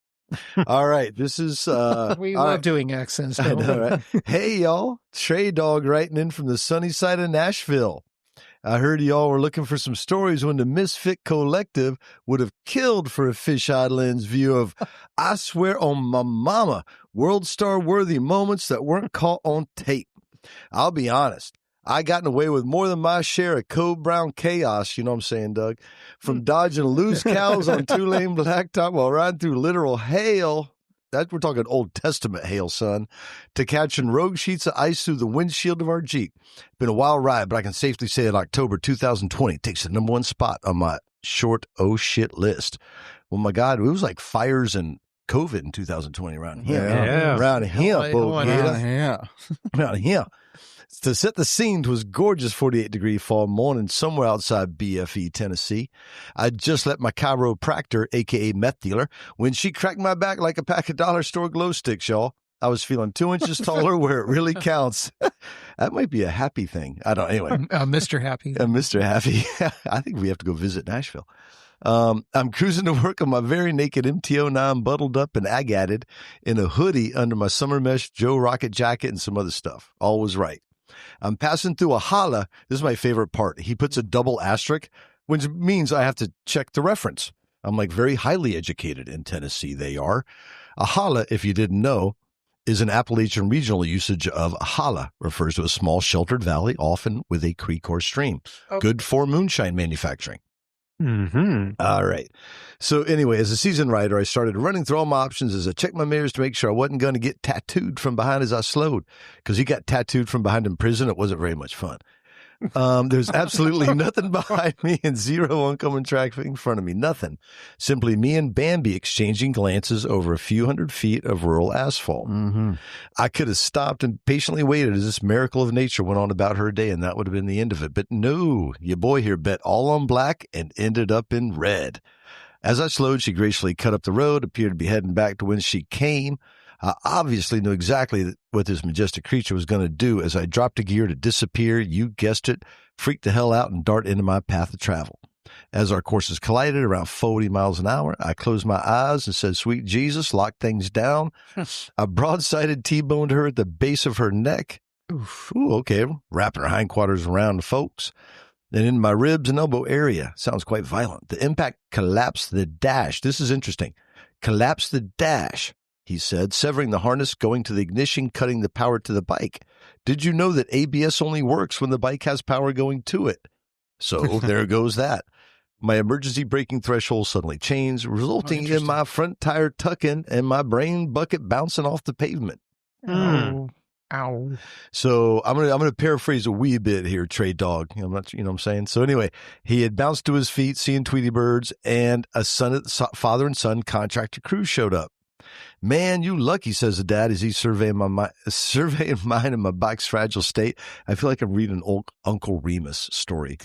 All right. This is We all love right. doing accents. I Don't know, we? right? Hey, y'all. Trey Dog writing in from the sunny side of Nashville. I heard y'all were looking for some stories when the Misfit Collective would have killed for a fisheye lens view of, I swear on my mama, world star worthy moments that weren't caught on tape. I'll be honest. I gotten away with more than my share of Code Brown chaos, you know what I'm saying, Doug? From dodging loose cows on two-lane blacktop while riding through literal hail. We're talking Old Testament hail, son. To catching rogue sheets of ice through the windshield of our Jeep. Been a wild ride, but I can safely say that October 2020 takes the #1 spot on my short oh shit list. Well, my God, it was like fires and COVID in 2020 around here. Yeah. Around here, Hold on. Yeah. around here. To set the scene, 'twas gorgeous 48-degree fall morning somewhere outside BFE, Tennessee. I just let my chiropractor, a.k.a. meth dealer, when she cracked my back like a pack of dollar store glow sticks, y'all. I was feeling 2 inches taller where it really counts. That might be a happy thing. I don't anyway. Mr. Happy. Mr. Happy. I think we have to go visit Nashville. I'm cruising to work on my very naked MT-09 bundled up and agatted in a hoodie under my summer mesh Joe Rocket jacket and some other stuff. All was right. I'm passing through a holla. This is my favorite part. He puts a double asterisk, which means I have to check the reference. I'm like very highly educated in Tennessee. They are. A holla, if you didn't know, is an Appalachian regional usage of a holla, refers to a small sheltered valley, often with a creek or stream. Good for moonshine manufacturing. Mm-hmm. All right. So anyway, as a seasoned rider, I started running through all my options as I checked my mirrors to make sure I wasn't going to get tattooed from behind as I slowed. Because he got tattooed from behind in prison. It wasn't very much fun. There's absolutely nothing behind me and zero oncoming traffic in front of me. Nothing. Simply me and Bambi exchanging glances over a few hundred feet of rural asphalt. Mm-hmm. I could have stopped and patiently waited as this miracle of nature went on about her day, and that would have been the end of it. But no, your boy here bet all on black and ended up in red. As I slowed, she gracefully cut up the road, appeared to be heading back to when she came. I obviously knew exactly what this majestic creature was going to do as I dropped a gear to disappear. You guessed it, freaked the hell out and dart into my path of travel. As our courses collided around 40 miles an hour, I closed my eyes and said, "Sweet Jesus," locked things down. I broadsided T-boned her at the base of her neck. Ooh, okay, wrapping her hindquarters around the folks. Then in my ribs and elbow area. Sounds quite violent. The impact collapsed the dash. This is interesting. Collapsed the dash, he said, severing the harness, going to the ignition, cutting the power to the bike. Did you know that ABS only works when the bike has power going to it? So there goes that. My emergency braking threshold suddenly changed, resulting in my front tire tucking and my brain bucket bouncing off the pavement. Ow. Ow. So I'm gonna paraphrase a wee bit here, Trey Dog. I'm not, you know what I'm saying? So anyway, he had bounced to his feet, seeing Tweety Birds, and a father and son contractor crew showed up. "Man, you lucky," says the dad as he's surveying mine and my bike's fragile state. I feel like I'm reading an old Uncle Remus story.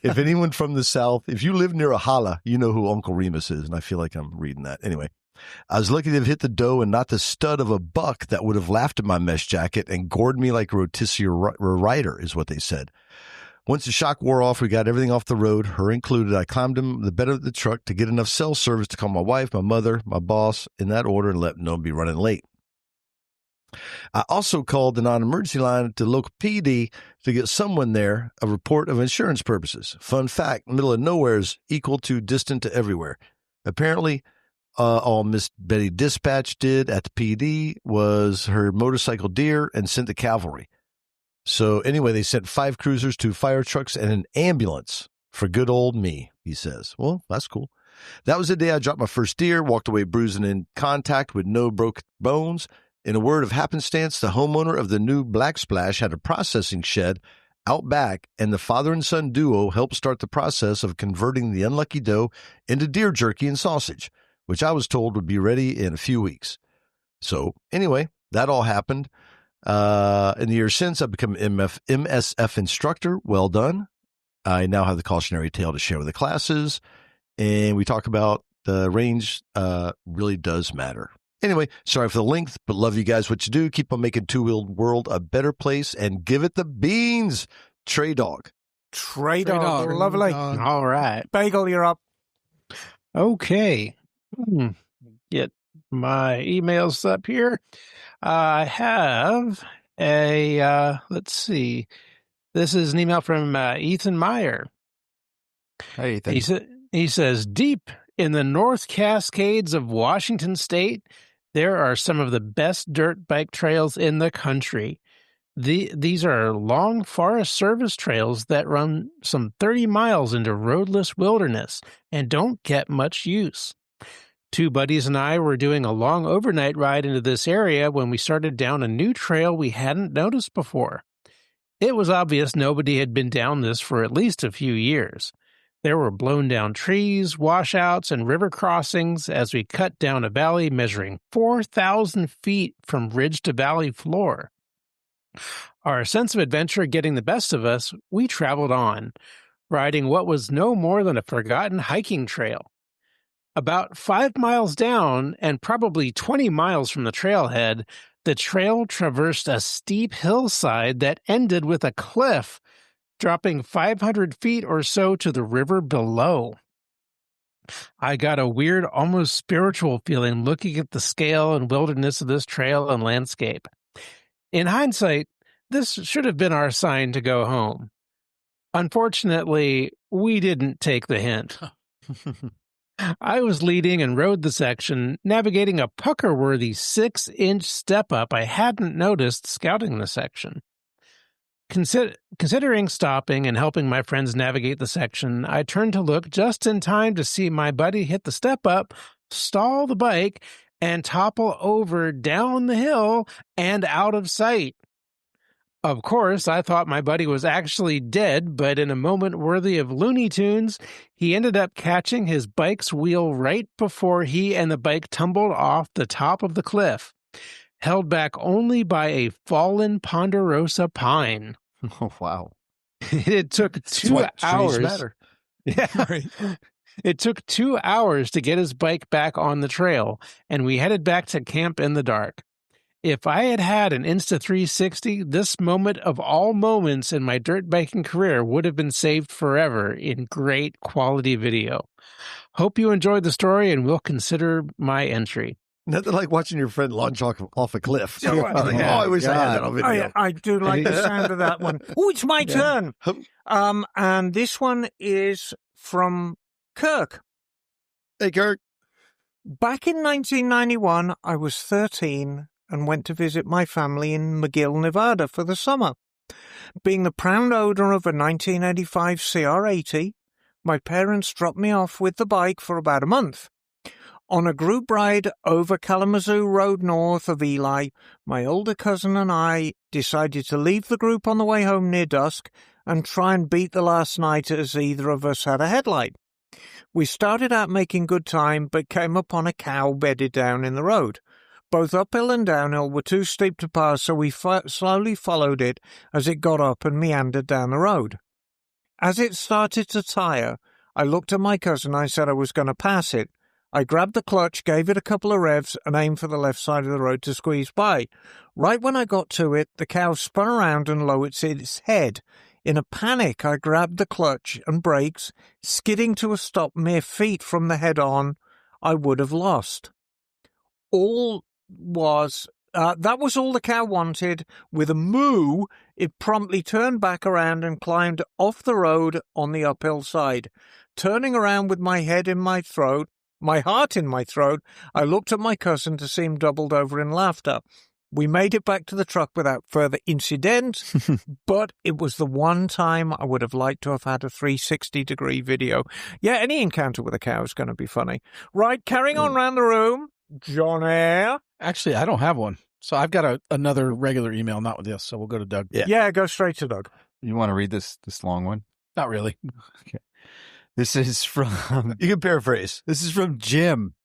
If anyone from the South, if you live near a holla, you know who Uncle Remus is, and I feel like I'm reading that. Anyway, I was lucky to have hit the dough and not the stud of a buck that would have laughed at my mesh jacket and gored me like a rotisserie rider, is what they said. Once the shock wore off, we got everything off the road, her included. I climbed in the bed of the truck to get enough cell service to call my wife, my mother, my boss, in that order, and let them know I'd be running late. I also called the non-emergency line to local PD to get someone there, a report of insurance purposes. Fun fact, middle of nowhere is equal to distant to everywhere. Apparently, all Miss Betty Dispatch did at the PD was her motorcycle deer and sent the cavalry. So anyway, they sent 5 cruisers, 2 fire trucks, and an ambulance for good old me, he says. Well, that's cool. That was the day I dropped my first deer, walked away bruising in contact with no broken bones. In a word of happenstance, the homeowner of the new Black Splash had a processing shed out back, and the father and son duo helped start the process of converting the unlucky doe into deer jerky and sausage, which I was told would be ready in a few weeks. So anyway, that all happened. In the years since, I've become an MSF instructor. Well done. I now have the cautionary tale to share with the classes, and we talk about the range really does matter. Anyway, sorry for the length, but love you guys what you do. Keep on making Two-Wheeled World a better place, and give it the beans, Trey Dog. Trey Dog. Dog. Lovely. All right. Bagel, you're up. Okay. Get my emails up here. I have let's see. This is an email from Ethan Meyer. Hey, Ethan. He says, deep in the North Cascades of Washington State, there are some of the best dirt bike trails in the country. These are long Forest Service trails that run some 30 miles into roadless wilderness and don't get much use. Two buddies and I were doing a long overnight ride into this area when we started down a new trail we hadn't noticed before. It was obvious nobody had been down this for at least a few years. There were blown down trees, washouts, and river crossings as we cut down a valley measuring 4,000 feet from ridge to valley floor. Our sense of adventure getting the best of us, we traveled on, riding what was no more than a forgotten hiking trail. About 5 miles down and probably 20 miles from the trailhead, the trail traversed a steep hillside that ended with a cliff, dropping 500 feet or so to the river below. I got a weird, almost spiritual feeling looking at the scale and wilderness of this trail and landscape. In hindsight, this should have been our sign to go home. Unfortunately, we didn't take the hint. I was leading and rode the section, navigating a pucker-worthy 6-inch step-up I hadn't noticed scouting the section. Considering stopping and helping my friends navigate the section, I turned to look just in time to see my buddy hit the step-up, stall the bike, and topple over down the hill and out of sight. Of course, I thought my buddy was actually dead, but in a moment worthy of Looney Tunes, he ended up catching his bike's wheel right before he and the bike tumbled off the top of the cliff, held back only by a fallen ponderosa pine. Oh, wow. It took 2 hours. Yeah. Right. It took 2 hours to get his bike back on the trail, and we headed back to camp in the dark. If I had had an Insta 360, this moment of all moments in my dirt biking career would have been saved forever in great quality video. Hope you enjoyed the story and will consider my entry. Nothing like watching your friend launch off a cliff. Oh, I wish I had that on video. I do like the sound of that one. Oh, it's my turn. And this one is from Kirk. Hey, Kirk. Back in 1991, I was 13 and went to visit my family in McGill, Nevada for the summer. Being the proud owner of a 1985 CR80, my parents dropped me off with the bike for about a month. On a group ride over Kalamazoo Road north of Ely, my older cousin and I decided to leave the group on the way home near dusk and try and beat the last night as either of us had a headlight. We started out making good time, but came upon a cow bedded down in the road. Both uphill and downhill were too steep to pass, so we slowly followed it as it got up and meandered down the road. As it started to tire, I looked at my cousin and I said I was going to pass it. I grabbed the clutch, gave it a couple of revs, and aimed for the left side of the road to squeeze by. Right when I got to it, the cow spun around and lowered its head. In a panic, I grabbed the clutch and brakes, skidding to a stop mere feet from the head-on I would have lost. That was all the cow wanted. With a moo, it promptly turned back around and climbed off the road on the uphill side. Turning around with my head in my throat, my heart in my throat, I looked at my cousin to see him doubled over in laughter. We made it back to the truck without further incident, but it was the one time I would have liked to have had a 360-degree video. Yeah, any encounter with a cow is going to be funny. Right, carrying on round the room, John Air. Actually, I don't have one. So I've got another regular email, not with this. So we'll go to Doug. Yeah, go straight to Doug. You want to read this long one? Not really. Okay. This is from... You can paraphrase. This is from Jim.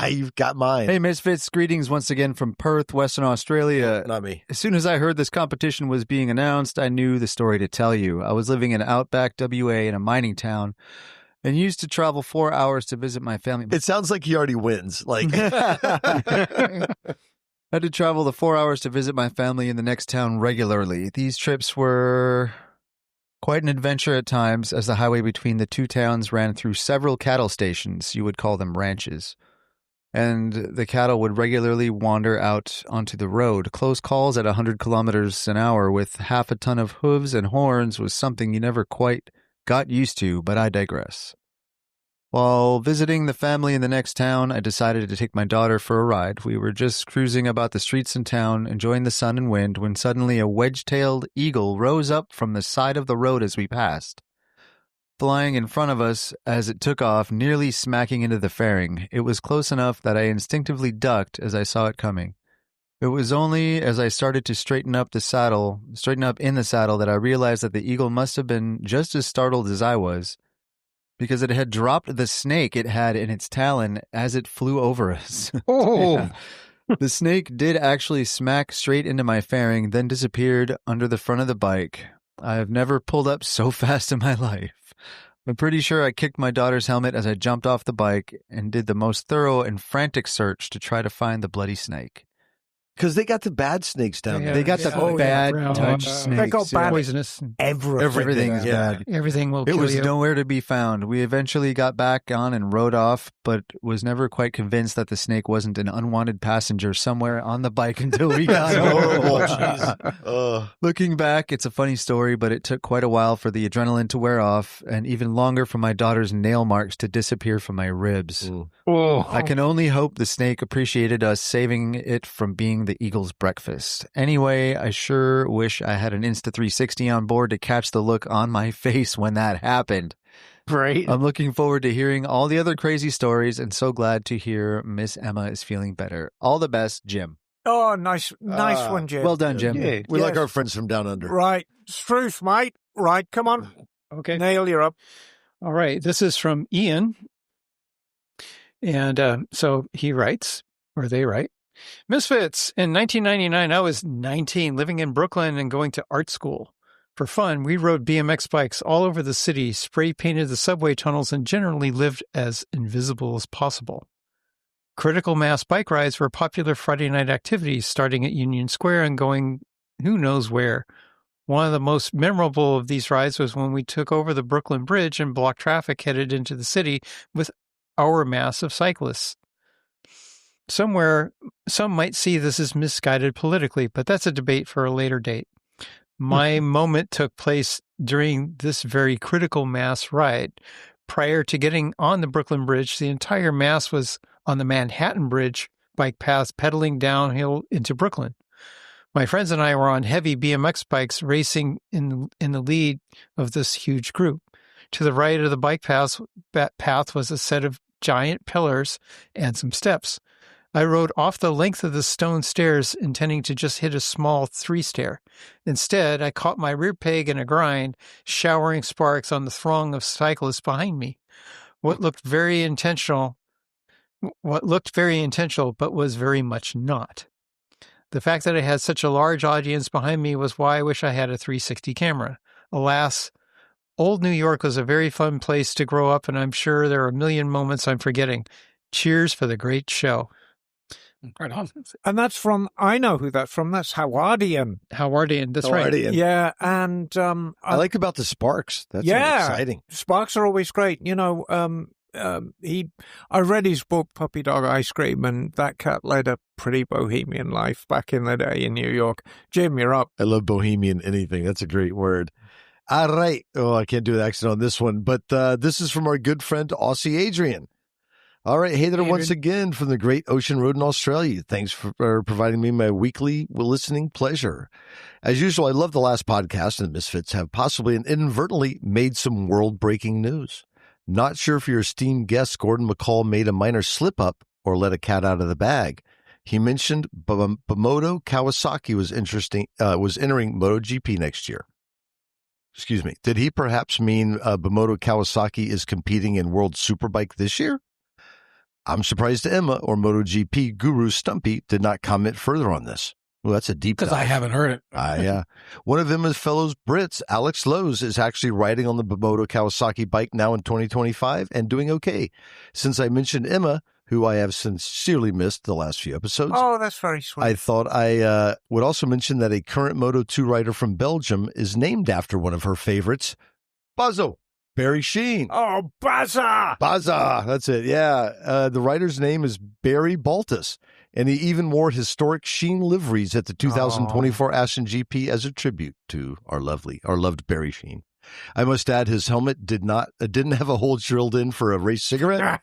You've got mine. Hey, Misfits. Greetings once again from Perth, Western Australia. Not me. As soon as I heard this competition was being announced, I knew the story to tell you. I was living in Outback, WA, in a mining town, and used to travel 4 hours to visit my family. It sounds like he already wins. Like... I had to travel the 4 hours to visit my family in the next town regularly. These trips were quite an adventure at times, as the highway between the two towns ran through several cattle stations. You would call them ranches. and the cattle would regularly wander out onto the road. Close calls at 100 kilometers an hour with half a ton of hooves and horns was something you never quite got used to, but I digress. While visiting the family in the next town, I decided to take my daughter for a ride. We were just cruising about the streets in town, enjoying the sun and wind, when suddenly a wedge-tailed eagle rose up from the side of the road as we passed, flying in front of us as it took off, nearly smacking into the fairing. It was close enough that I instinctively ducked as I saw it coming. It was only as I started to straighten up in the saddle that I realized that the eagle must have been just as startled as I was, because it had dropped the snake it had in its talon as it flew over us. Oh, Yeah. The snake did actually smack straight into my fairing, then disappeared under the front of the bike. I have never pulled up so fast in my life. I'm pretty sure I kicked my daughter's helmet as I jumped off the bike and did the most thorough and frantic search to try to find the bloody snake. Because they got the bad snakes down there. They got the Oh, bad yeah. touch They snakes. got bad- poisonous. Everything. Everything is Yeah. bad. Everything will It kill was you. nowhere to be found. We eventually got back on and rode off, but was never quite convinced that the snake wasn't an unwanted passenger somewhere on the bike until we got That's horrible. home. Jeez. Looking back, it's a funny story, but it took quite a while for the adrenaline to wear off, and even longer for my daughter's nail marks to disappear from my ribs. Oh, I can only hope the snake appreciated us saving it from being the eagle's breakfast. Anyway, I sure wish I had an Insta 360 on board to catch the look on my face when that happened. right. I'm looking forward to hearing all the other crazy stories, and so glad to hear Miss Emma is feeling better. All the best, Jim. Oh, nice one, Jim. Well done, Jim. Yeah. We like Yes. our friends from down under. Right. Struth, mate. Right, come on. Okay. Nail, you're up. All right. This is from Ian. And so he writes, or they write, Misfits. In 1999, I was 19, living in Brooklyn and going to art school. For fun, we rode BMX bikes all over the city, spray painted the subway tunnels, and generally lived as invisible as possible. Critical mass bike rides were popular Friday night activities, starting at Union Square and going who knows where. One of the most memorable of these rides was when we took over the Brooklyn Bridge and blocked traffic headed into the city with our mass of cyclists. Some might see this as misguided politically, but that's a debate for a later date. My moment took place during this very critical mass ride. Prior to getting on the Brooklyn Bridge, the entire mass was on the Manhattan Bridge bike path pedaling downhill into Brooklyn. My friends and I were on heavy BMX bikes racing in the lead of this huge group. To the right of the bike path was a set of giant pillars and some steps. I rode off the length of the stone stairs, intending to just hit a small 3-stair. Instead, I caught my rear peg in a grind, showering sparks on the throng of cyclists behind me. What looked very intentional, but was very much not. The fact that I had such a large audience behind me was why I wish I had a 360 camera. Alas, old New York was a very fun place to grow up, and I'm sure there are a million moments I'm forgetting. Cheers for the great show. Right on. And that's from, I know who that's from. That's Howardian. Howardian, that's right. Howardian. Yeah, and I like about the sparks. That's Yeah. exciting. Sparks are always great. You know, I read his book, Puppy Dog Ice Cream, and that cat led a pretty bohemian life back in the day in New York. Jim, you're up. I love bohemian anything. That's a great word. All right. Oh, I can't do an accent on this one, but this is from our good friend, Aussie Adrian. All right. Hey there once again from the great ocean road in Australia. Thanks for providing me my weekly listening pleasure. As usual, I love the last podcast, and the Misfits have possibly and inadvertently made some world-breaking news. Not sure if your esteemed guest, Gordon McCall, made a minor slip-up or let a cat out of the bag. He mentioned Bamoto Kawasaki was entering MotoGP next year. Excuse me. Did he perhaps mean Bamoto Kawasaki is competing in World Superbike this year? I'm surprised Emma or MotoGP guru Stumpy did not comment further on this. Well, that's a deep dive. Because I haven't heard it. Yeah. One of Emma's fellow Brits, Alex Lowe's, is actually riding on the Bamoto Kawasaki bike now in 2025 and doing okay. Since I mentioned Emma, who I have sincerely missed the last few episodes, Oh, that's very sweet. I thought I would also mention that a current Moto2 rider from Belgium is named after one of her favorites, Bazo. Barry Sheen. Oh, Baza! Baza, that's it. Yeah. The writer's name is Barry Baltus, and he even wore historic Sheen liveries at the 2024 Aston GP as a tribute to our loved Barry Sheen. I must add, his helmet didn't have a hole drilled in for a race cigarette.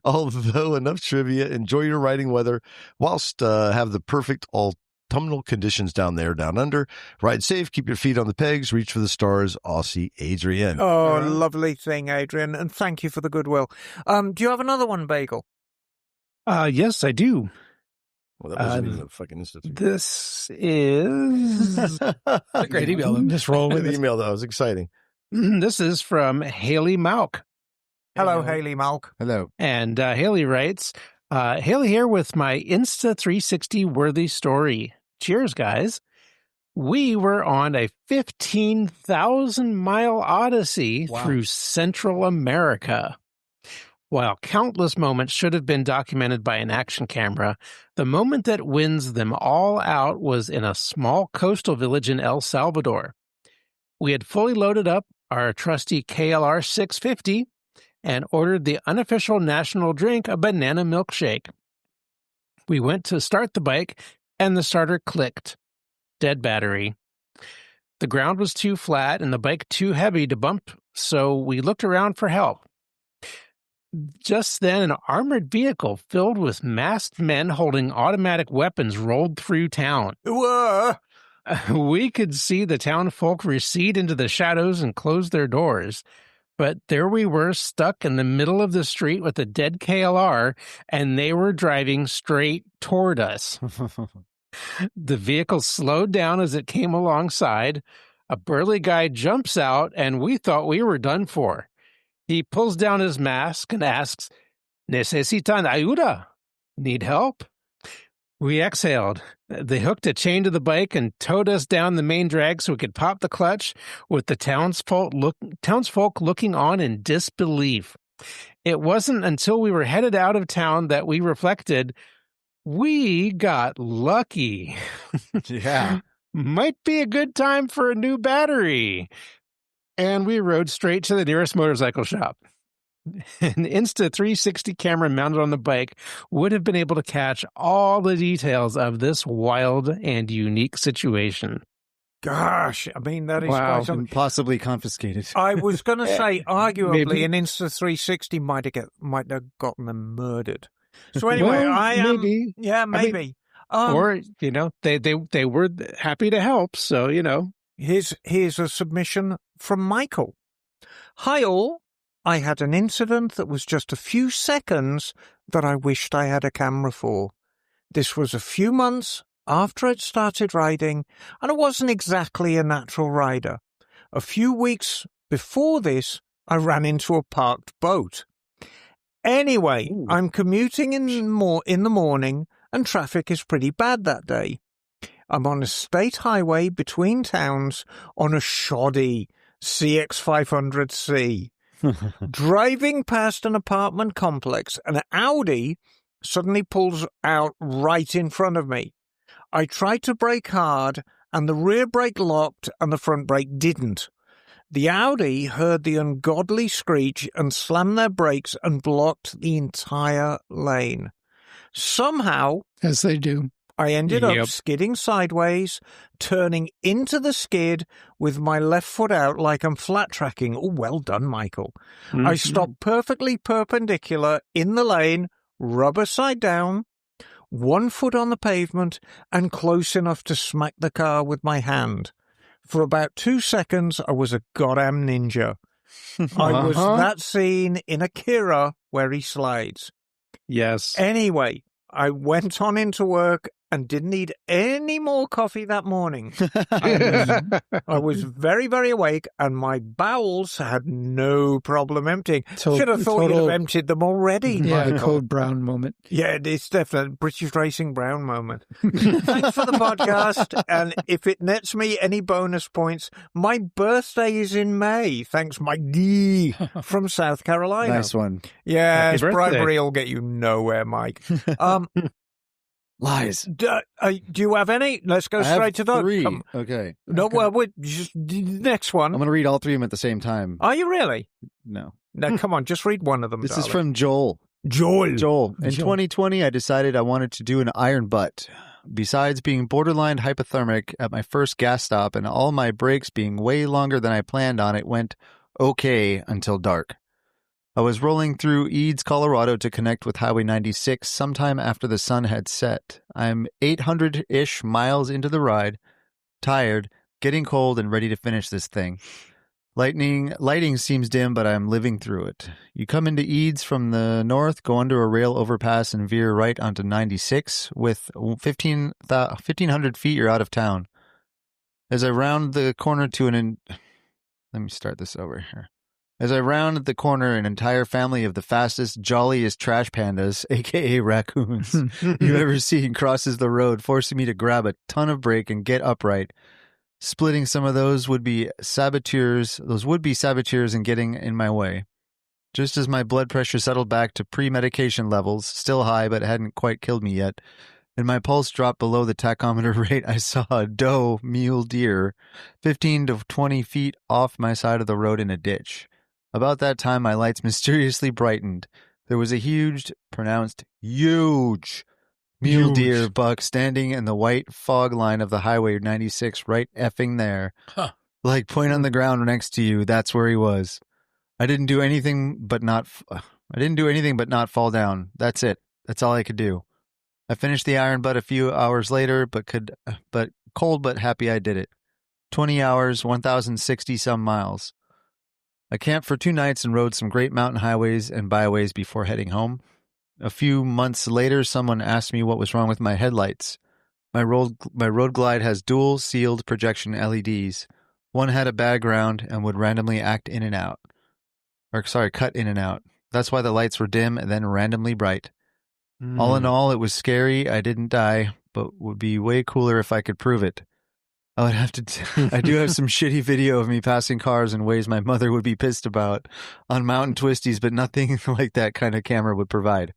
Although, enough trivia. Enjoy your riding weather whilst have the perfect autumnal conditions down under. Ride safe, keep your feet on the pegs, reach for the stars, Aussie Adrian. Oh, lovely thing, Adrian, and thank you for the goodwill. Do you have another one, Bagel? Yes, I do. Well, that wasn't even a fucking Insta. This is a great email. Just roll with The it. email, that was exciting. This is from Haley Malk. Hello, Haley Malk. Hello. And Haley writes, Haley here with my Insta 360 worthy story. Cheers, guys. We were on a 15,000-mile odyssey through Central America. While countless moments should have been documented by an action camera, the moment that wins them all out was in a small coastal village in El Salvador. We had fully loaded up our trusty KLR 650 and ordered the unofficial national drink, a banana milkshake. We went to start the bike, and the starter clicked. Dead battery. The ground was too flat and the bike too heavy to bump, so we looked around for help. Just then, an armored vehicle filled with masked men holding automatic weapons rolled through town. Whoa! We could see the town folk recede into the shadows and close their doors. But there we were, stuck in the middle of the street with a dead KLR, and they were driving straight toward us. The vehicle slowed down as it came alongside. A burly guy jumps out, and we thought we were done for. He pulls down his mask and asks, "Necesitan ayuda? Need help?" We exhaled. They hooked a chain to the bike and towed us down the main drag so we could pop the clutch, with the townsfolk looking on in disbelief. It wasn't until we were headed out of town that we reflected, we got lucky. Yeah. Might be a good time for a new battery. And we rode straight to the nearest motorcycle shop. An Insta 360 camera mounted on the bike would have been able to catch all the details of this wild and unique situation. Gosh, I mean, that is quite something. And possibly confiscated. I was going to say, arguably, Maybe. an Insta 360 might have gotten them murdered. So anyway, maybe. Yeah, maybe. Or, they were happy to help, so, Here's a submission from Michael. Hi all. I had an incident that was just a few seconds that I wished I had a camera for. This was a few months after I'd started riding, and I wasn't exactly a natural rider. A few weeks before this, I ran into a parked boat. Anyway, I'm commuting in the morning, and traffic is pretty bad that day. I'm on a state highway between towns on a shoddy CX500C. Driving past an apartment complex, an Audi suddenly pulls out right in front of me. I tried to brake hard, and the rear brake locked and the front brake didn't. The Audi heard the ungodly screech and slammed their brakes and blocked the entire lane. Somehow, As they do. I ended up skidding sideways, turning into the skid with my left foot out like I'm flat tracking. Oh, well done, Michael. Mm-hmm. I stopped perfectly perpendicular in the lane, rubber side down, 1 foot on the pavement, and close enough to smack the car with my hand. For about 2 seconds, I was a goddamn ninja. I was that scene in Akira where he slides. Yes. Anyway, I went on into work and didn't need any more coffee that morning. I was very, very awake, and my bowels had no problem emptying. Should have thought you'd have emptied them already. Yeah, Michael. Code Brown moment. Yeah, it's definitely a British Racing Brown moment. Thanks for the podcast, and if it nets me any bonus points, my birthday is in May. Thanks, Mike D. from South Carolina. Nice one. Yeah, Happy birthday. bribery will get you nowhere, Mike. Lies. Do you have any? Let's go I have straight to those. 3. Come- Okay. No, well, just next one. I'm going to read all 3 of them at the same time. Are you really? No. No, come on, just read one of them. This darling. is from Joel. Joel. In 2020, I decided I wanted to do an iron butt. Besides being borderline hypothermic at my first gas stop and all my breaks being way longer than I planned on, it went okay until dark. I was rolling through Eads, Colorado to connect with Highway 96 sometime after the sun had set. I'm 800-ish miles into the ride, tired, getting cold, and ready to finish this thing. Lighting seems dim, but I'm living through it. You come into Eads from the north, go under a rail overpass, and veer right onto 96. With 1,500 feet, you're out of town. As I round the corner let me start this over here. As I round the corner, an entire family of the fastest, jolliest trash pandas, a.k.a. raccoons, you've ever seen crosses the road, forcing me to grab a ton of brake and get upright. Splitting some of those would-be saboteurs and getting in my way. Just as my blood pressure settled back to pre-medication levels, still high but hadn't quite killed me yet, and my pulse dropped below the tachometer rate, I saw a doe mule deer 15 to 20 feet off my side of the road in a ditch. About that time, my lights mysteriously brightened. There was a huge, pronounced huge, mule deer buck standing in the white fog line of the Highway 96 right effing there. Huh. Like point on the ground next to you, that's where he was. I didn't do anything but not fall down. That's it. That's all I could do. I finished the iron butt a few hours later, but cold but happy I did it. 20 hours, 1,060 some miles. I camped for 2 nights and rode some great mountain highways and byways before heading home. A few months later, someone asked me what was wrong with my headlights. My Road Glide has dual sealed projection LEDs. One had a bad ground and would randomly cut in and out. That's why the lights were dim and then randomly bright. All in all, it was scary. I didn't die, but would be way cooler if I could prove it. I would have to. I do have some shitty video of me passing cars in ways my mother would be pissed about on mountain twisties, but nothing like that kind of camera would provide.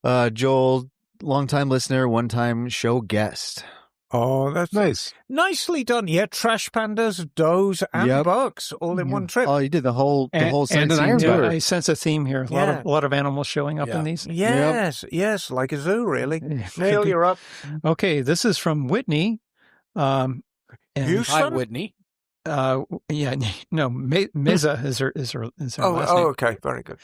Joel, longtime listener, one-time show guest. Oh, that's Nice. nicely done. Yeah, trash pandas, does, and bucks all in one trip. Oh, you did the whole And an sightseeing iron tour. butt. I sense a theme here. Yeah. A lot of animals showing up in these. Yes, like a zoo, really. Yeah. Neil, you're up. Okay, this is from Whitney. And Houston? Hi, Whitney. Meza is her last name. Okay, very good.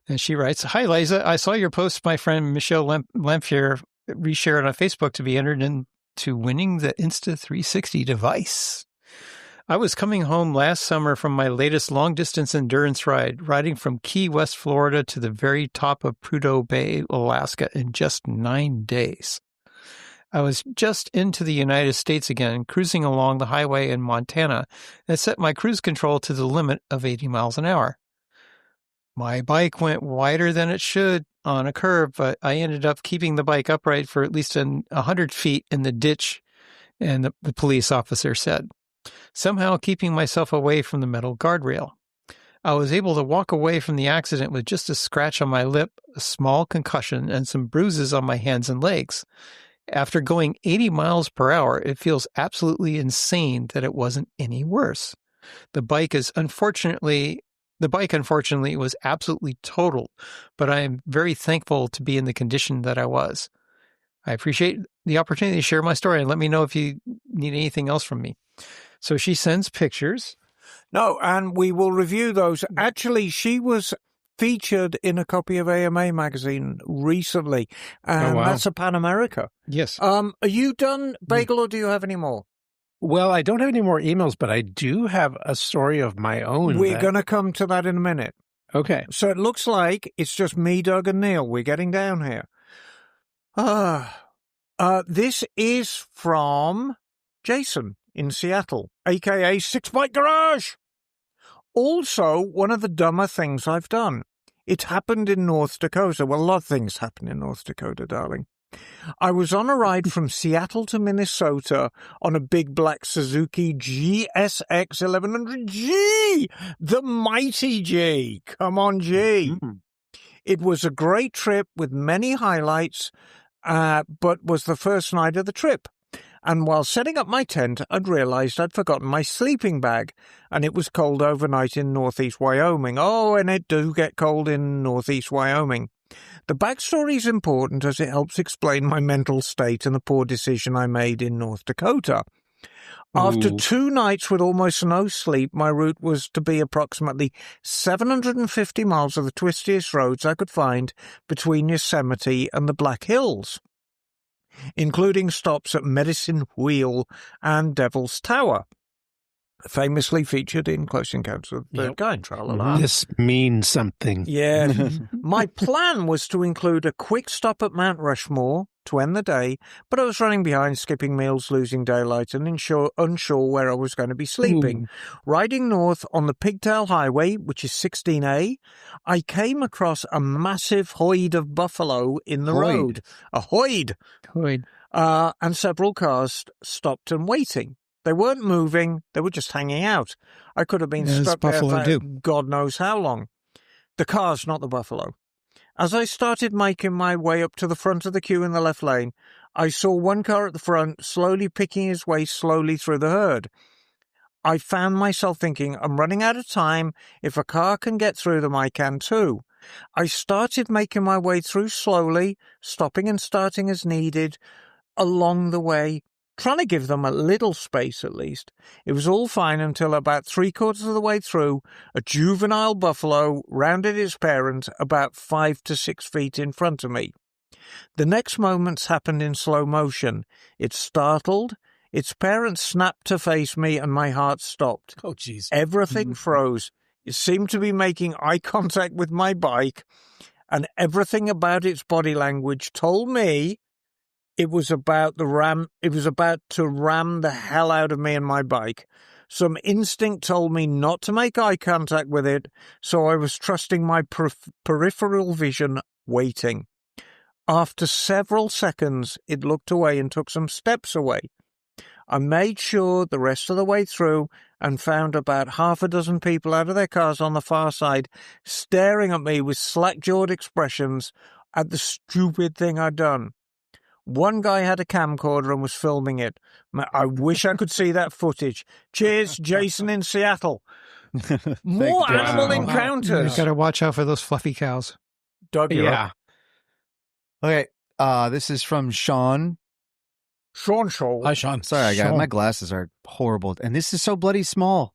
And she writes, "Hi, Liza. I saw your post. My friend Michelle Lempier reshared on Facebook to be entered into winning the Insta 360 device. I was coming home last summer from my latest long-distance endurance ride, riding from Key West, Florida to the very top of Prudhoe Bay, Alaska in just 9 days. I was just into the United States again, cruising along the highway in Montana, and set my cruise control to the limit of 80 miles an hour. My bike went wider than it should on a curve, but I ended up keeping the bike upright for at least 100 feet in the ditch, and the police officer said, somehow keeping myself away from the metal guardrail. I was able to walk away from the accident with just a scratch on my lip, a small concussion, and some bruises on my hands and legs. After going 80 miles per hour, it feels absolutely insane that it wasn't any worse. The bike unfortunately was absolutely totaled, but I am very thankful to be in the condition that I was. I appreciate the opportunity to share my story and let me know if you need anything else from me." So she sends pictures. No, and we will review those. Actually, she was featured in a copy of AMA magazine recently, and that's a Pan America. Yes. Are you done, Bagel, or do you have any more? Well, I don't have any more emails, but I do have a story of my own. We're going to come to that in a minute. Okay. So it looks like it's just me, Doug, and Neil. We're getting down here. This is from Jason in Seattle, a.k.a. Six Bike Garage. Also, one of the dumber things I've done. It happened in North Dakota. Well, a lot of things happen in North Dakota, darling. I was on a ride from Seattle to Minnesota on a big black Suzuki GSX 1100G. The mighty G. Come on, G. Mm-hmm. It was a great trip with many highlights, but was the first night of the trip. And while setting up my tent, I'd realized I'd forgotten my sleeping bag, and it was cold overnight in northeast Wyoming. Oh, and it do get cold in northeast Wyoming. The backstory is important as it helps explain my mental state and the poor decision I made in North Dakota. After 2 nights with almost no sleep, my route was to be approximately 750 miles of the twistiest roads I could find between Yosemite and the Black Hills, including stops at Medicine Wheel and Devil's Tower, famously featured in Close Encounters of the Third Kind. Tra-la-la. This means something. Yeah. My plan was to include a quick stop at Mount Rushmore to end the day, but I was running behind, skipping meals, losing daylight, and unsure where I was going to be sleeping. Riding north on the Pigtail Highway, which is 16A, I came across a massive herd of buffalo in the road. A herd. And several cars stopped and waiting. They weren't moving, they were just hanging out. I could have been stuck there for God knows how long. The cars, not the buffalo. As I started making my way up to the front of the queue in the left lane, I saw one car at the front slowly picking his way slowly through the herd. I found myself thinking, I'm running out of time. If a car can get through them, I can too. I started making my way through slowly, stopping and starting as needed along the way, trying to give them a little space at least. It was all fine until about 3/4 of the way through, a juvenile buffalo rounded its parent about 5 to 6 feet in front of me. The next moments happened in slow motion. It startled, its parent snapped to face me, and my heart stopped. Oh, jeez. Everything froze. It seemed to be making eye contact with my bike, and everything about its body language told me it was about to ram the hell out of me and my bike. Some instinct told me not to make eye contact with it, so I was trusting my peripheral vision, waiting. After several seconds, it looked away and took some steps away. I made sure the rest of the way through and found about 6 people out of their cars on the far side, staring at me with slack-jawed expressions at the stupid thing I'd done. One guy had a camcorder and was filming it. I wish I could see that footage. Cheers, Jason in Seattle. More animal encounters. You got to watch out for those fluffy cows. Doug, you're up. Okay, this is from Sean. Sean. Hi, Sean. Sorry, guys, my glasses are horrible, and this is so bloody small.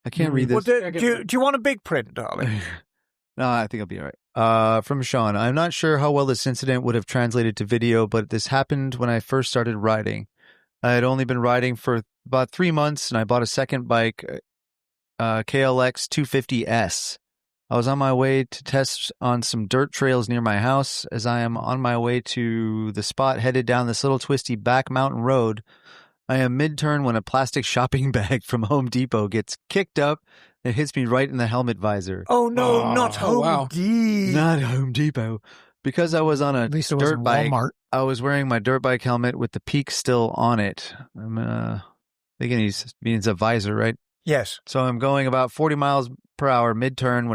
I can't read this. Well, do you want a big print, darling? No, I think I'll be all right. From Sean, I'm not sure how well this incident would have translated to video, but this happened when I first started riding. I had only been riding for about 3 months, and I bought a second bike, KLX 250S. I was on my way to test on some dirt trails near my house. As I am on my way to the spot headed down this little twisty back mountain road, I am mid-turn when a plastic shopping bag from Home Depot gets kicked up and hits me right in the helmet visor. Oh, no, not Home Depot. Not Home Depot. Because I was on a At least it dirt wasn't bike, Walmart. I was wearing my dirt bike helmet with the peak still on it. I'm thinking he means a visor, right? Yes. So I'm going about 40 miles per hour mid-turn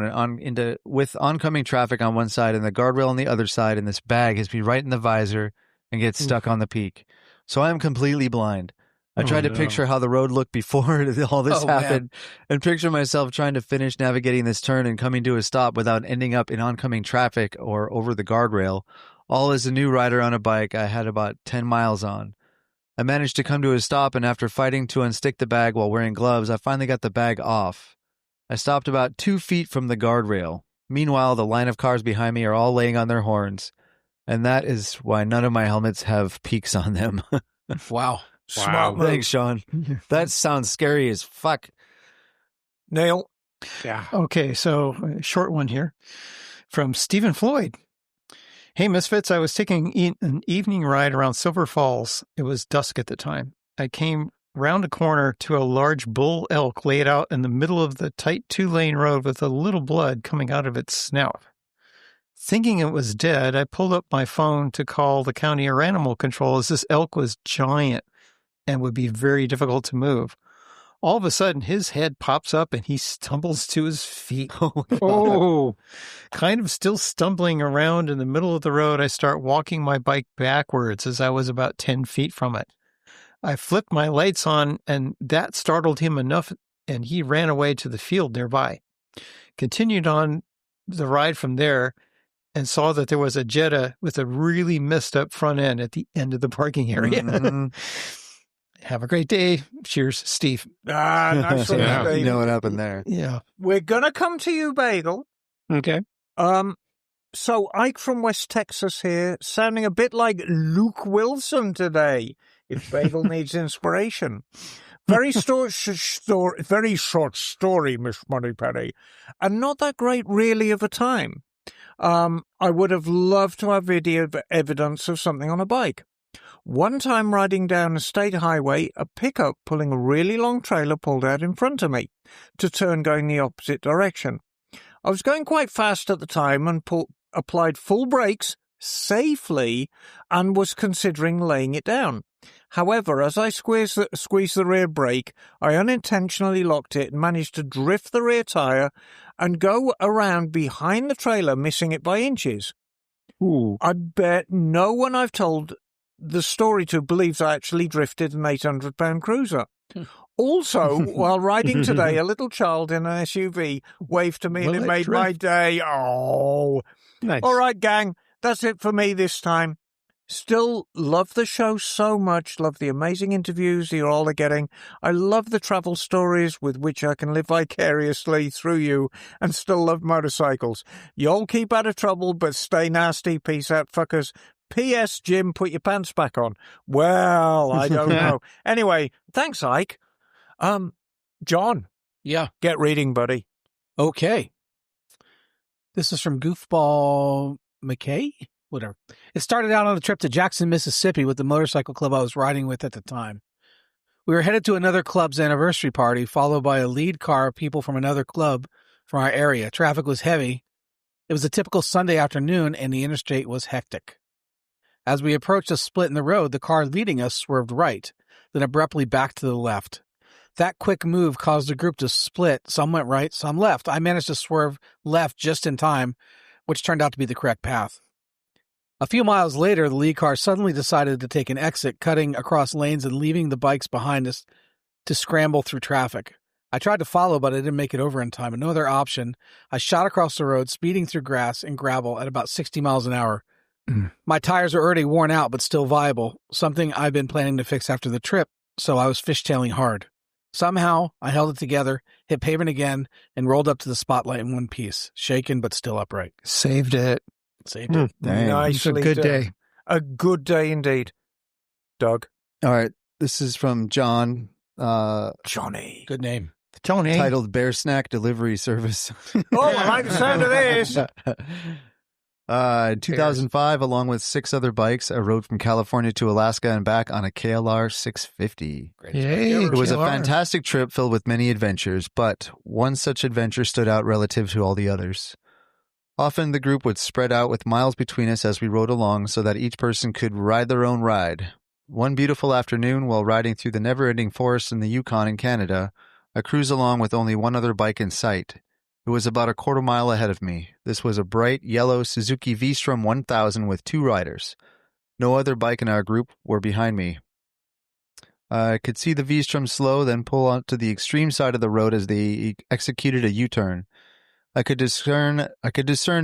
with oncoming traffic on one side and the guardrail on the other side, and this bag hits me right in the visor and gets stuck on the peak. So I'm completely blind. I tried to picture how the road looked before all this happened and picture myself trying to finish navigating this turn and coming to a stop without ending up in oncoming traffic or over the guardrail. All as a new rider on a bike I had about 10 miles on. I managed to come to a stop, and after fighting to unstick the bag while wearing gloves, I finally got the bag off. I stopped about 2 feet from the guardrail. Meanwhile, the line of cars behind me are all laying on their horns, and that is why none of my helmets have peaks on them. Wow. Smart move. Thanks, Sean. That sounds scary as fuck. Neil? Yeah. Okay, so a short one here from Stephen Floyd. Hey, Misfits, I was taking an evening ride around Silver Falls. It was dusk at the time. I came round a corner to a large bull elk laid out in the middle of the tight 2-lane road with a little blood coming out of its snout. Thinking it was dead, I pulled up my phone to call the county animal control as this elk was giant and would be very difficult to move. All of a sudden, his head pops up and he stumbles to his feet. Oh, Kind of still stumbling around in the middle of the road, I start walking my bike backwards as I was about 10 feet from it. I flipped my lights on, and that startled him enough, and he ran away to the field nearby. Continued on the ride from there, and saw that there was a Jetta with a really messed up front end at the end of the parking area. Mhm. Have a great day. Cheers, Steve. Nice one, Yeah. You Steve. know what happened there. Yeah. We're gonna come to you, Bagel. okay. So Ike from West Texas here, sounding a bit like Luke Wilson today. If Bagel needs inspiration, very very short story, Miss Moneypenny, and not that great really of a time. I would have loved to have video evidence of something on a bike. One time riding down a state highway, a pickup pulling a really long trailer pulled out in front of me to turn going the opposite direction. I was going quite fast at the time and applied full brakes safely and was considering laying it down. However, as I squeezed the rear brake, I unintentionally locked it and managed to drift the rear tire and go around behind the trailer, missing it by inches. Ooh. I bet no one I've told the story to believes I actually drifted an 800-pound cruiser. Also, while riding today, a little child in an SUV waved to me and Will it it made my drift? day. Oh. Nice. All right, gang, that's it for me this time. Still love the show so much, love the amazing interviews you all are getting. I love the travel stories with which I can live vicariously through you and still love motorcycles. Y'all keep out of trouble, but stay nasty. Peace out, fuckers. P.S. Jim, put your pants back on. Well, I don't know. Anyway, thanks, Ike. John, Yeah. get reading, buddy. Okay. This is from Goofball McKay? Whatever. It started out on a trip to Jackson, Mississippi with the motorcycle club I was riding with at the time. We were headed to another club's anniversary party, followed by a lead car of people from another club from our area. Traffic was heavy. It was a typical Sunday afternoon, and the interstate was hectic. As we approached a split in the road, the car leading us swerved right, then abruptly back to the left. That quick move caused the group to split. Some went right, some left. I managed to swerve left just in time, which turned out to be the correct path. A few miles later, the lead car suddenly decided to take an exit, cutting across lanes and leaving the bikes behind us to scramble through traffic. I tried to follow, but I didn't make it over in time. No other option. I shot across the road, speeding through grass and gravel at about 60 miles an hour. My tires are already worn out, but still viable, something I've been planning to fix after the trip, so I was fishtailing hard. Somehow, I held it together, hit pavement again, and rolled up to the spotlight in one piece, shaken but still upright. Saved it. Saved it. Dang. Nicely It's a good done. day. A good day indeed. Doug. All right. This is from John, Johnny. Good name. Tony. titled Bear Snack Delivery Service. Oh, I like the sound of this. In 2005, along with 6 other bikes, I rode from California to Alaska and back on a KLR 650. Yay, It was a KLR. fantastic trip filled with many adventures, but one such adventure stood out relative to all the others. Often the group would spread out with miles between us as we rode along so that each person could ride their own ride. One beautiful afternoon, while riding through the never-ending forests in the Yukon in Canada, I cruised along with only one other bike in sight. It was about a quarter mile ahead of me. This was a bright yellow Suzuki V-Strom 1000 with 2 riders. No other bike in our group were behind me. I could see the V-Strom slow, then pull onto the extreme side of the road as they executed a U-turn. I could discern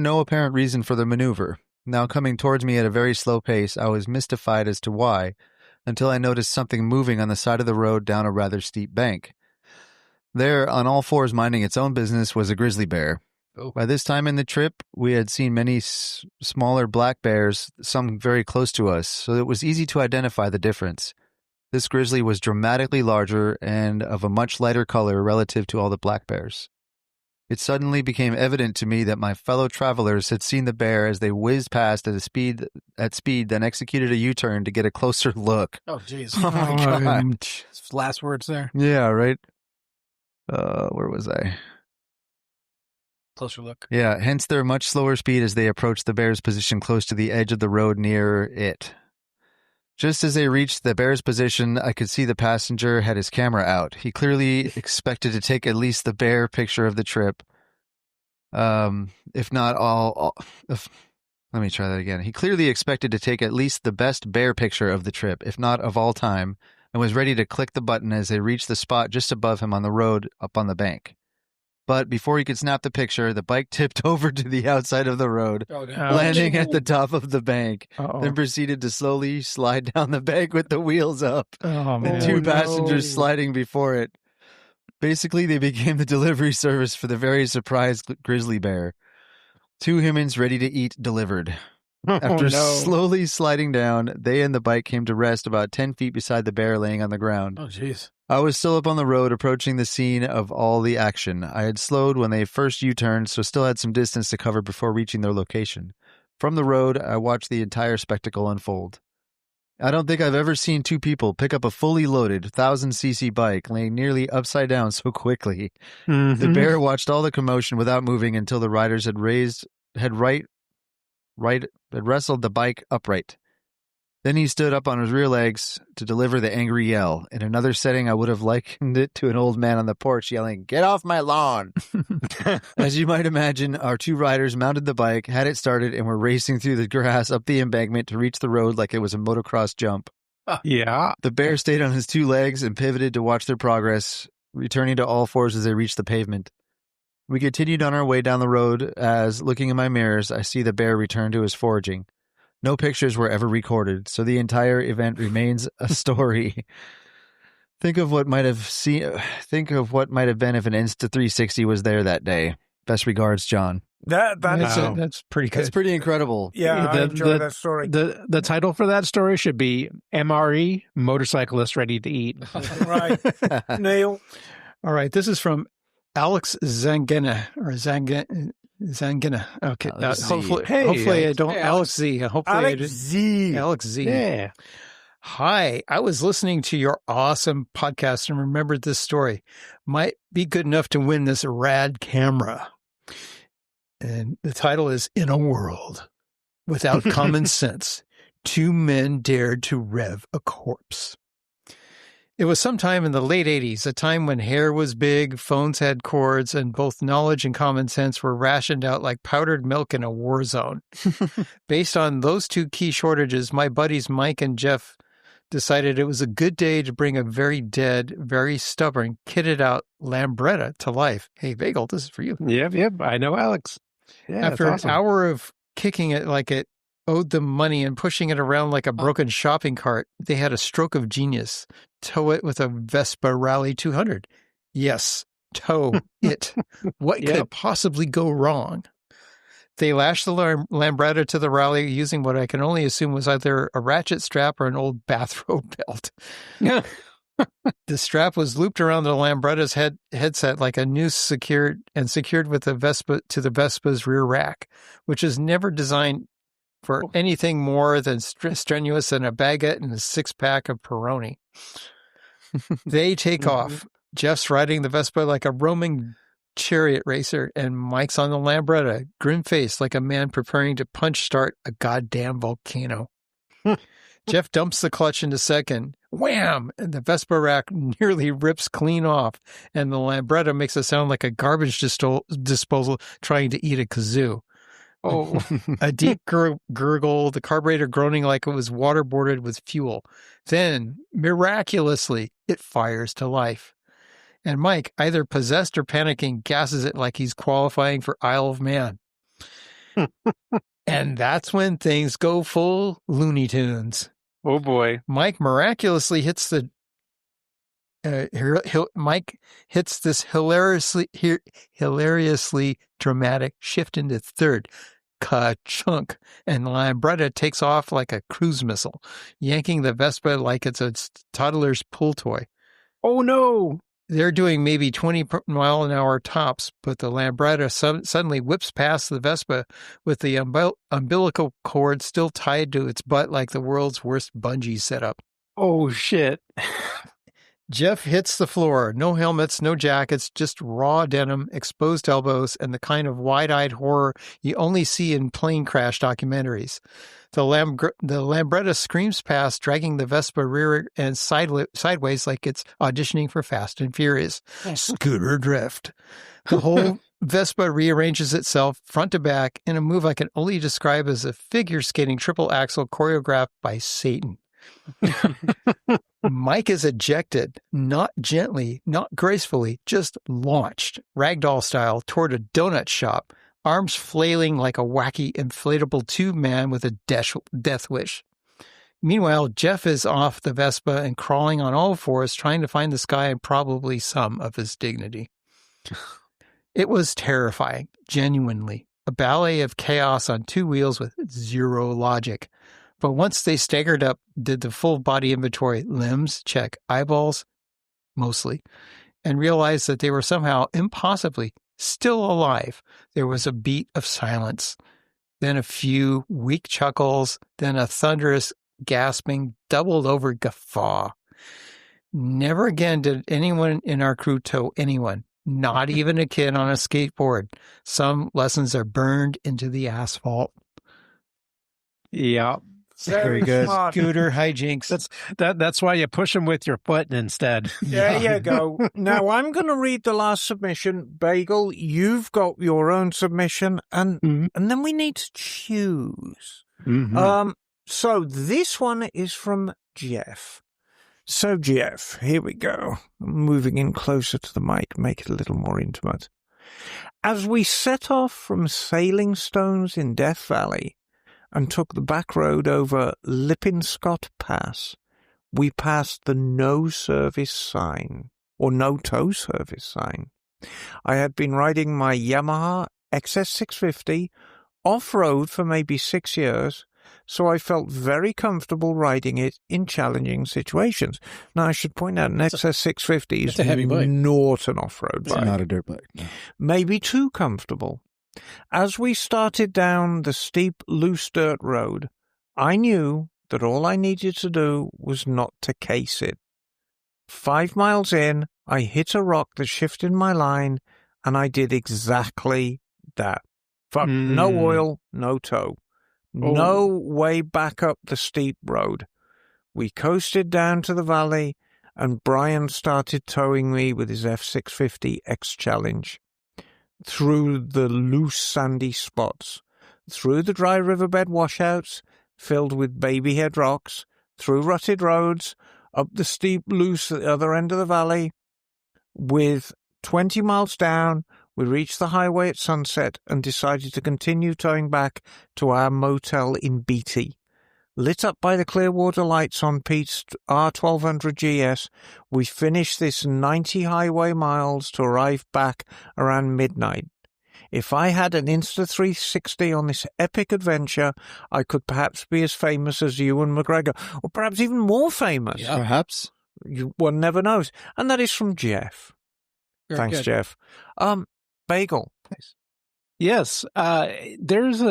no apparent reason for the maneuver. Now coming towards me at a very slow pace, I was mystified as to why, until I noticed something moving on the side of the road down a rather steep bank. There, on all fours minding its own business, was a grizzly bear. Oh. By this time in the trip, we had seen many smaller black bears, some very close to us, so it was easy to identify the difference. This grizzly was dramatically larger and of a much lighter color relative to all the black bears. It suddenly became evident to me that my fellow travelers had seen the bear as they whizzed past at speed, then executed a U-turn to get a closer look. Oh, jeez. Oh my God. Last words there. Yeah, right? Where was I? Closer look. Yeah, hence their much slower speed as they approached the bear's position close to the edge of the road near it. Just as they reached the bear's position, I could see the passenger had his camera out. He clearly expected to take at least the bear picture of the trip. If not all let me try that again. He clearly expected to take at least the best bear picture of the trip, if not of all time, and was ready to click the button as they reached the spot just above him on the road up on the bank. But before he could snap the picture, the bike tipped over to the outside of the road, landing at the top of the bank, then proceeded to slowly slide down the bank with the wheels up, and two passengers sliding before it. Basically, they became the delivery service for the very surprised grizzly bear. 2 humans ready to eat delivered. After slowly sliding down, they and the bike came to rest about 10 feet beside the bear laying on the ground. Oh, jeez. I was still up on the road approaching the scene of all the action. I had slowed when they first U-turned, so still had some distance to cover before reaching their location. From the road, I watched the entire spectacle unfold. I don't think I've ever seen 2 people pick up a fully loaded 1,000cc bike laying nearly upside down so quickly. Mm-hmm. The bear watched all the commotion without moving until the riders had wrestled the bike upright. Then he stood up on his rear legs to deliver the angry yell. In another setting, I would have likened it to an old man on the porch yelling, "Get off my lawn!" As you might imagine, our 2 riders mounted the bike, had it started, and were racing through the grass up the embankment to reach the road like it was a motocross jump. Yeah. The bear stayed on his 2 legs and pivoted to watch their progress, returning to all fours as they reached the pavement. We continued on our way down the road as, looking in my mirrors, I see the bear return to his foraging. No pictures were ever recorded, so the entire event remains a story. Think of what might have been if an Insta 360 was there that day. Best regards, John. That's pretty good. That's pretty incredible. Yeah, I enjoy that story. The title for that story should be MRE, Motorcyclist Ready to Eat. Right. Neil? All right, this is from Alex Zangina, or Zangina. Okay. Hopefully I don't. Alex Z. Hopefully Alex Z. Yeah. Hi. I was listening to your awesome podcast and remembered this story. Might be good enough to win this rad camera. And the title is In a World Without Common Sense. 2 men dared to rev a corpse. It was sometime in the late 80s, a time when hair was big, phones had cords, and both knowledge and common sense were rationed out like powdered milk in a war zone. Based on those 2 key shortages, my buddies Mike and Jeff decided it was a good day to bring a very dead, very stubborn, kitted out Lambretta to life. Hey, Bagel, this is for you. Yep. I know Alex. Yeah, After an hour of kicking it like it owed them money and pushing it around like a broken shopping cart, they had a stroke of genius. Tow it with a Vespa Rally 200. Yes, tow it. What could possibly go wrong? They lashed the Lambretta to the Rally using what I can only assume was either a ratchet strap or an old bathrobe belt. The strap was looped around the Lambretta's headset like a noose secured with the Vespa to the Vespa's rear rack, which is never designed for anything more than strenuous than a baguette and a 6-pack of Peroni. They take off. Jeff's riding the Vespa like a roaming chariot racer, and Mike's on the Lambretta, grim-faced like a man preparing to punch start a goddamn volcano. Jeff dumps the clutch into second. Wham! And the Vespa rack nearly rips clean off, and the Lambretta makes it sound like a garbage disposal trying to eat a kazoo. Oh, a deep gurgle, the carburetor groaning like it was waterboarded with fuel. Then, miraculously, it fires to life. And Mike, either possessed or panicking, gasses it like he's qualifying for Isle of Man. And that's when things go full Looney Tunes. Oh, boy. Mike miraculously hits the... Mike hits this hilariously dramatic shift into third. Ka-chunk, and Lambretta takes off like a cruise missile, yanking the Vespa like it's a toddler's pull toy. Oh, no. They're doing maybe 20 mile an hour tops, but the Lambretta suddenly whips past the Vespa with the umbilical cord still tied to its butt like the world's worst bungee setup. Oh, shit. Jeff hits the floor. No helmets, no jackets, just raw denim, exposed elbows, and the kind of wide-eyed horror you only see in plane crash documentaries. The Lambretta screams past, dragging the Vespa rear and sideways like it's auditioning for Fast and Furious. Scooter drift. The whole Vespa rearranges itself front to back in a move I can only describe as a figure skating triple axel choreographed by Satan. Mike is ejected, not gently, not gracefully, just launched, ragdoll style, toward a donut shop, arms flailing like a wacky inflatable tube man with a death wish. Meanwhile, Jeff is off the Vespa and crawling on all fours, trying to find the sky and probably some of his dignity. It was terrifying, genuinely. A ballet of chaos on two wheels with zero logic. But once they staggered up, did the full body inventory, limbs, check, eyeballs, mostly, and realized that they were somehow impossibly still alive, there was a beat of silence, then a few weak chuckles, then a thunderous, gasping, doubled over guffaw. Never again did anyone in our crew tow anyone, not even a kid on a skateboard. Some lessons are burned into the asphalt. Yeah. Very good. smart. Scooter hijinks. That's why you push them with your foot instead. There you go. Now I'm going to read the last submission. Bagel, you've got your own submission, and then we need to choose. So this one is from Jeff. So Jeff, here we go. I'm moving in closer to the mic, make it a little more intimate. As we set off from Sailing Stones in Death Valley and took the back road over Lippinscott Pass, we passed the no service sign, or no tow service sign. I had been riding my Yamaha XS650 off-road for maybe 6 years, so I felt very comfortable riding it in challenging situations. Now, I should point out, an XS650 is a heavy bike. Not an off-road bike. It's not a dirt bike. No. Maybe too comfortable. As we started down the steep, loose dirt road, I knew that all I needed to do was not to case it. 5 miles in, I hit a rock that shifted my line, and I did exactly that. No oil, no tow. No way back up the steep road. We coasted down to the valley, and Brian started towing me with his F650 X Challenge. Through the loose sandy spots, through the dry riverbed washouts filled with babyhead rocks, through rutted roads, up the steep loose at the other end of the valley. With 20 miles down, we reached the highway at sunset and decided to continue towing back to our motel in Beatty. Lit up by the Clearwater lights on Pete's R1200 GS, we finished this 90 highway miles to arrive back around midnight. If I had an Insta 360 on this epic adventure, I could perhaps be as famous as Ewan McGregor, or perhaps even more famous. Yeah. Perhaps. One never knows. And that is from Jeff. Very Thanks, good. Jeff. Bagel. Yes, there's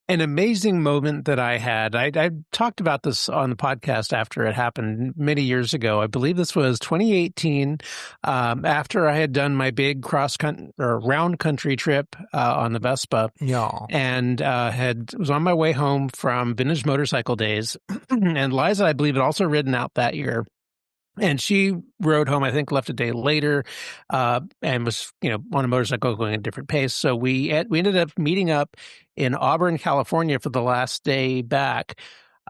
an amazing moment that I had. I talked about this on the podcast after it happened many years ago. I believe this was 2018, after I had done my big round country trip on the Vespa. Yeah. And was on my way home from Vintage Motorcycle Days. And Liza, I believe, had also ridden out that year. And she rode home, I think, left a day later, and was, on a motorcycle going at a different pace. So we ended up meeting up in Auburn, California for the last day back,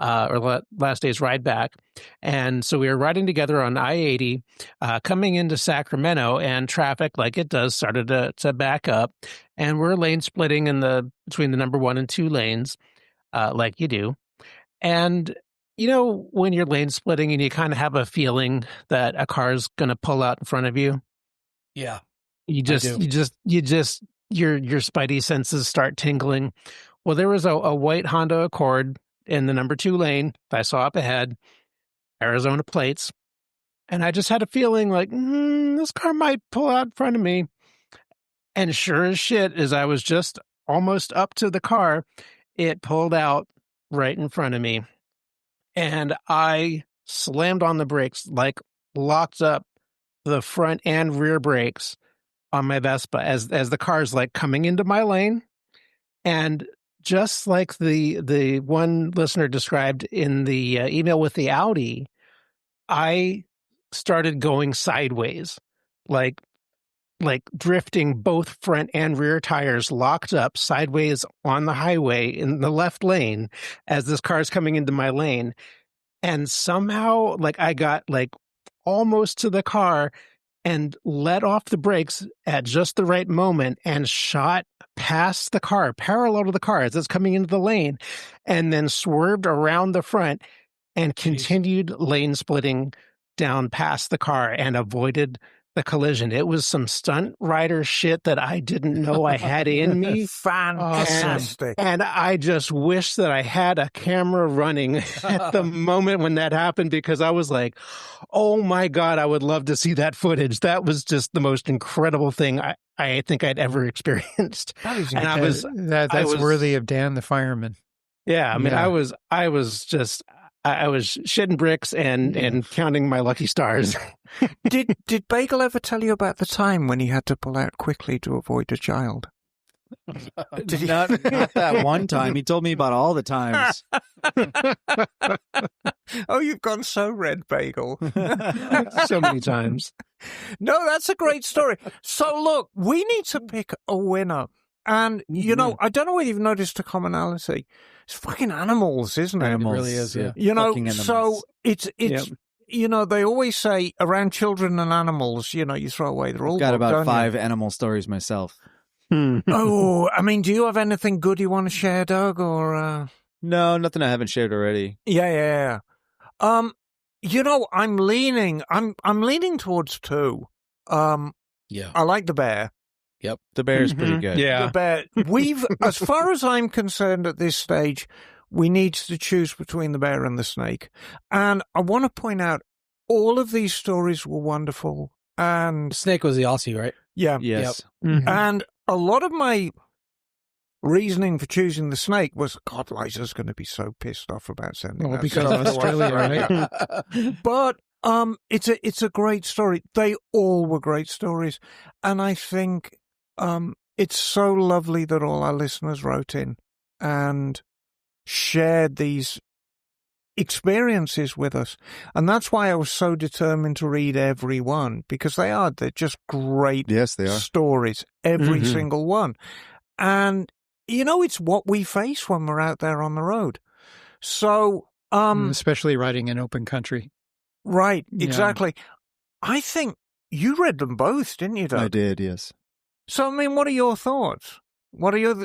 or last day's ride back. And so we were riding together on I-80, coming into Sacramento, and traffic, like it does, started to back up. And we're lane splitting between the number 1 and 2 lanes, like you do. And when you're lane splitting and you kind of have a feeling that a car's going to pull out in front of you. Yeah. Your spidey senses start tingling. Well, there was a white Honda Accord in the number 2 lane that I saw up ahead, Arizona plates. And I just had a feeling like, this car might pull out in front of me. And sure as shit, as I was just almost up to the car, it pulled out right in front of me. And I slammed on the brakes, like locked up the front and rear brakes on my Vespa as the car's like coming into my lane. And just like the one listener described in the email with the Audi, I started going sideways, like drifting both front and rear tires locked up sideways on the highway in the left lane as this car is coming into my lane. And somehow, like, I got like almost to the car and let off the brakes at just the right moment and shot past the car, parallel to the car as it's coming into the lane, and then swerved around the front and continued lane splitting down past the car and avoided the collision. It was some stunt rider shit that I didn't know I had in me. Fantastic. And I just wish that I had a camera running at the moment when that happened, because I was like, oh my God, I would love to see that footage. That was just the most incredible thing I think I'd ever experienced. That is and That's worthy of Dan the fireman. Yeah, I mean, I was shitting bricks and counting my lucky stars. Did Bagel ever tell you about the time when he had to pull out quickly to avoid a child? Not that one time. He told me about all the times. Oh, you've gone so red, Bagel. So many times. No, that's a great story. So look, we need to pick a winner. And, you know, I don't know whether you've noticed a commonality. It's fucking animals, isn't it? Animals. It really is, yeah. You know, Fucking animals. so it's you know, they always say around children and animals, you know, you throw away the rule Got book, about don't 5 animal stories myself. you? Oh, I mean, do you have anything good you want to share, Doug, or... No, nothing I haven't shared already. Yeah. You know, I'm leaning towards 2. Yeah. I like the bear. Yep. The bear's pretty good. Yeah. The bear. We've, as far as I'm concerned at this stage, we need to choose between the bear and the snake. And I want to point out, all of these stories were wonderful. And Snake was the Aussie, right? yeah. Yes. Mhm. And a lot of my reasoning for choosing the snake was, God, Liza's going to be so pissed off about sending Well, that because stuff of to us. Australia, right? But it's a great story. They all were great stories. And I think it's so lovely that all our listeners wrote in and shared these experiences with us. And that's why I was so determined to read every one, because they're just great Yes, they are. stories, every Mhm. single one. And, you know, it's what we face when we're out there on the road. So, Especially riding in open country. right, Yeah. exactly. I think you read them both, didn't you, Doug? I did, yes. So, I mean, what are your thoughts?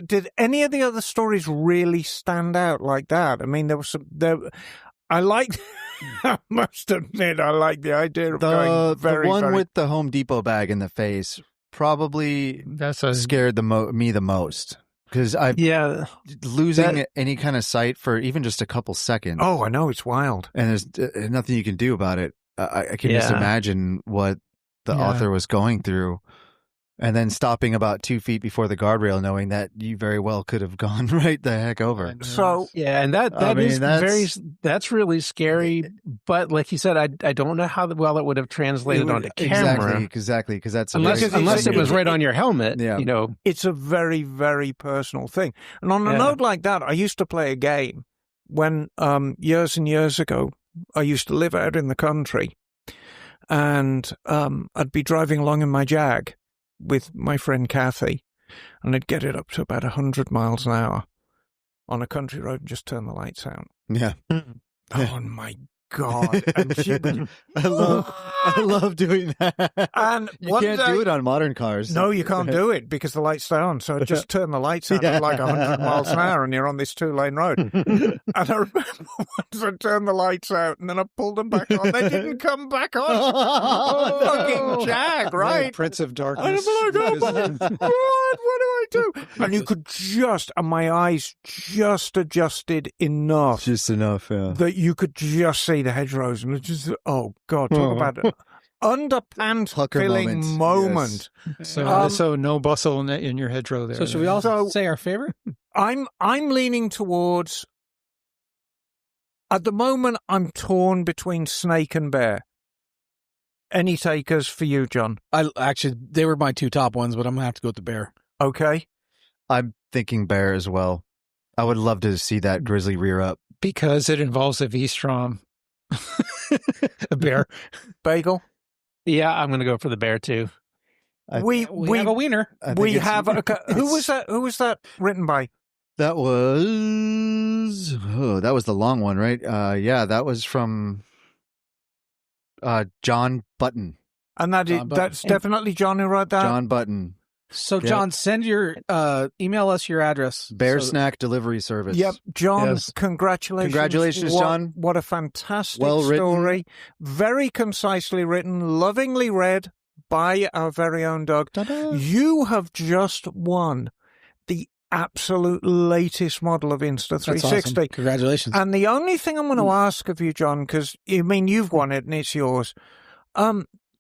Did any of the other stories really stand out like that? I mean, there was I must admit, I like the idea of going very, the one very... with the Home Depot bag in the face probably That's a scared me the most, because Yeah. losing any kind of sight for even just a couple seconds. Oh, I know, it's wild. And there's nothing you can do about it. I can just Yeah. imagine what the Yeah. author was going through. And then stopping about 2 feet before the guardrail, knowing that you very well could have gone right the heck over. So, Yeah, and that's really scary. But like you said, I don't know how well it would have translated onto camera. Exactly, because that's Unless it was right on your helmet. Yeah. You know. it's a very, very personal thing. And on a Yeah. note like that, I used to play a game when, years and years ago, I used to live out in the country, and I'd be driving along in my Jag with my friend Kathy, and I'd get it up to about 100 miles an hour on a country road and just turn the lights out. Yeah. Oh, my God. And she would, I love doing that. And you one can't day- do it on modern cars. No, you can't do it because the lights are on. So I'd just turn the lights out at like 100 miles an hour, and you're on this 2-lane road. And I remember once I turned the lights out, and then I pulled them back on. They didn't come back on. Oh, fucking Jag, right? Prince of And Darkness. I'm like, oh my God, what do I do? And you could and my eyes just adjusted enough Just enough, yeah. that you could just see the hedgerows, and it just, oh God, talk about it. Underpants Pucker filling moment. moment. So no bustle in your hedgerow there. So should we all say our favorite? I'm leaning towards At the moment, I'm torn between snake and bear. Any takers for you, John? They were my 2 top ones, but I'm gonna have to go with the bear. Okay. I'm thinking bear as well. I would love to see that grizzly rear up. Because it involves a V-Strom. A bear. Bagel? Yeah, I'm going to go for the bear too. We have a wiener. We have who was that? Who was that written by? That was the long one, right? Yeah, that was from John Button. And that's definitely John who wrote that. John Button. So, John, send your email us your address. Bear Snack Delivery Service. Yep, John. Yes. Congratulations! Congratulations, John. What a fantastic Well written. story! Very concisely written, lovingly read by our very own Doug. Ta-da. You have just won the absolute latest model of Insta That's 360. awesome. Congratulations. And the only thing I'm going to ask of you, John, because you've won it and it's yours.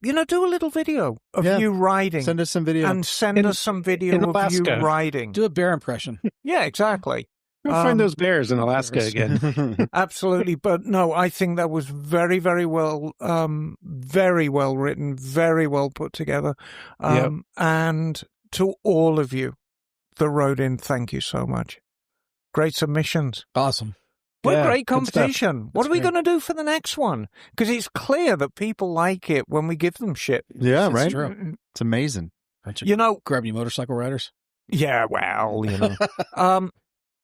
Do a little video of you riding. Send us some video. And send us some video in of you Alaska. riding. Do a bear impression. Yeah, exactly. We'll find those bears in Alaska again. Absolutely. But no, I think that was very, very well written, very well put together. Yep. And to all of you that wrote in, thank you so much. Great submissions. Awesome. What a Yeah, great good stuff. competition. What are we going to do for the next one? Because it's clear that people like it when we give them shit. Yeah, It's right? true. It's amazing. Grab you motorcycle riders. Yeah, well,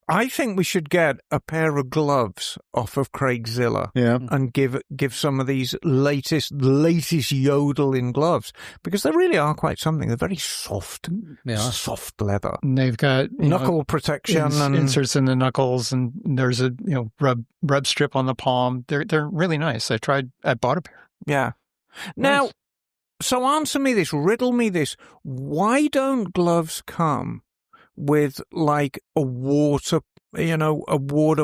I think we should get a pair of gloves off of Craigzilla Yeah. and give some of these latest yodeling gloves, because they really are quite something. They're very soft, soft leather, And they've got knuckle protection and inserts in the knuckles, and there's a rub strip on the palm. They're really nice. I bought a pair. yeah. Now, so answer me this, riddle me this: why don't gloves come with like a water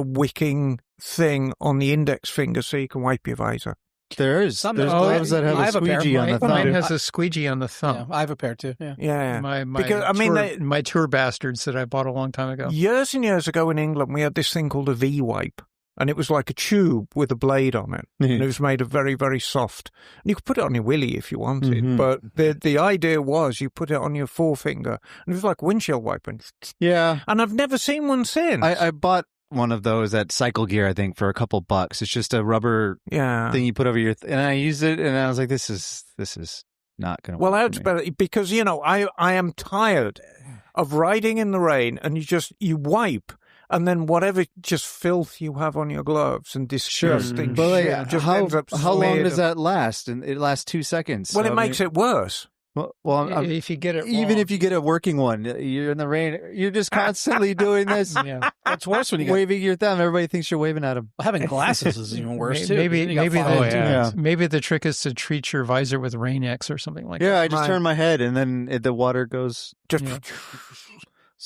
wicking thing on the index finger so you can wipe your visor? There's gloves that have I a have a pair. squeegee on the Mine thumb. has a squeegee on the thumb. Yeah, I have a pair too. Yeah. Yeah. My Because, my tour bastards that I bought a long time ago. Years and years ago in England, we had this thing called a V-wipe, and it was like a tube with a blade on it, and it was made of very, very soft. And you could put it on your willy if you wanted, but the idea was you put it on your forefinger, and it was like windshield wiping. Yeah. And I've never seen one since. I bought one of those at Cycle Gear, I think, for a couple bucks. It's just a rubber thing you put over your... and I used it, and I was like, this is not going to work. Well, that's better, because, I am tired of riding in the rain, and you wipe, and then whatever just filth you have on your gloves and disgusting But shit just how ends up long smeared does up. that last? And it lasts 2 seconds. Well, so, it makes it worse. If you get it even wrong. if you get a working one, you're in the rain, you're just constantly doing this. Yeah. It's worse when you got waving your thumb. Everybody thinks you're waving at them. having glasses is even worse too. Maybe You got maybe fog. the maybe the trick is to treat your visor with Rain-X or something like Yeah, that. I just Right. turn my head, and then the water goes. Just. Yeah.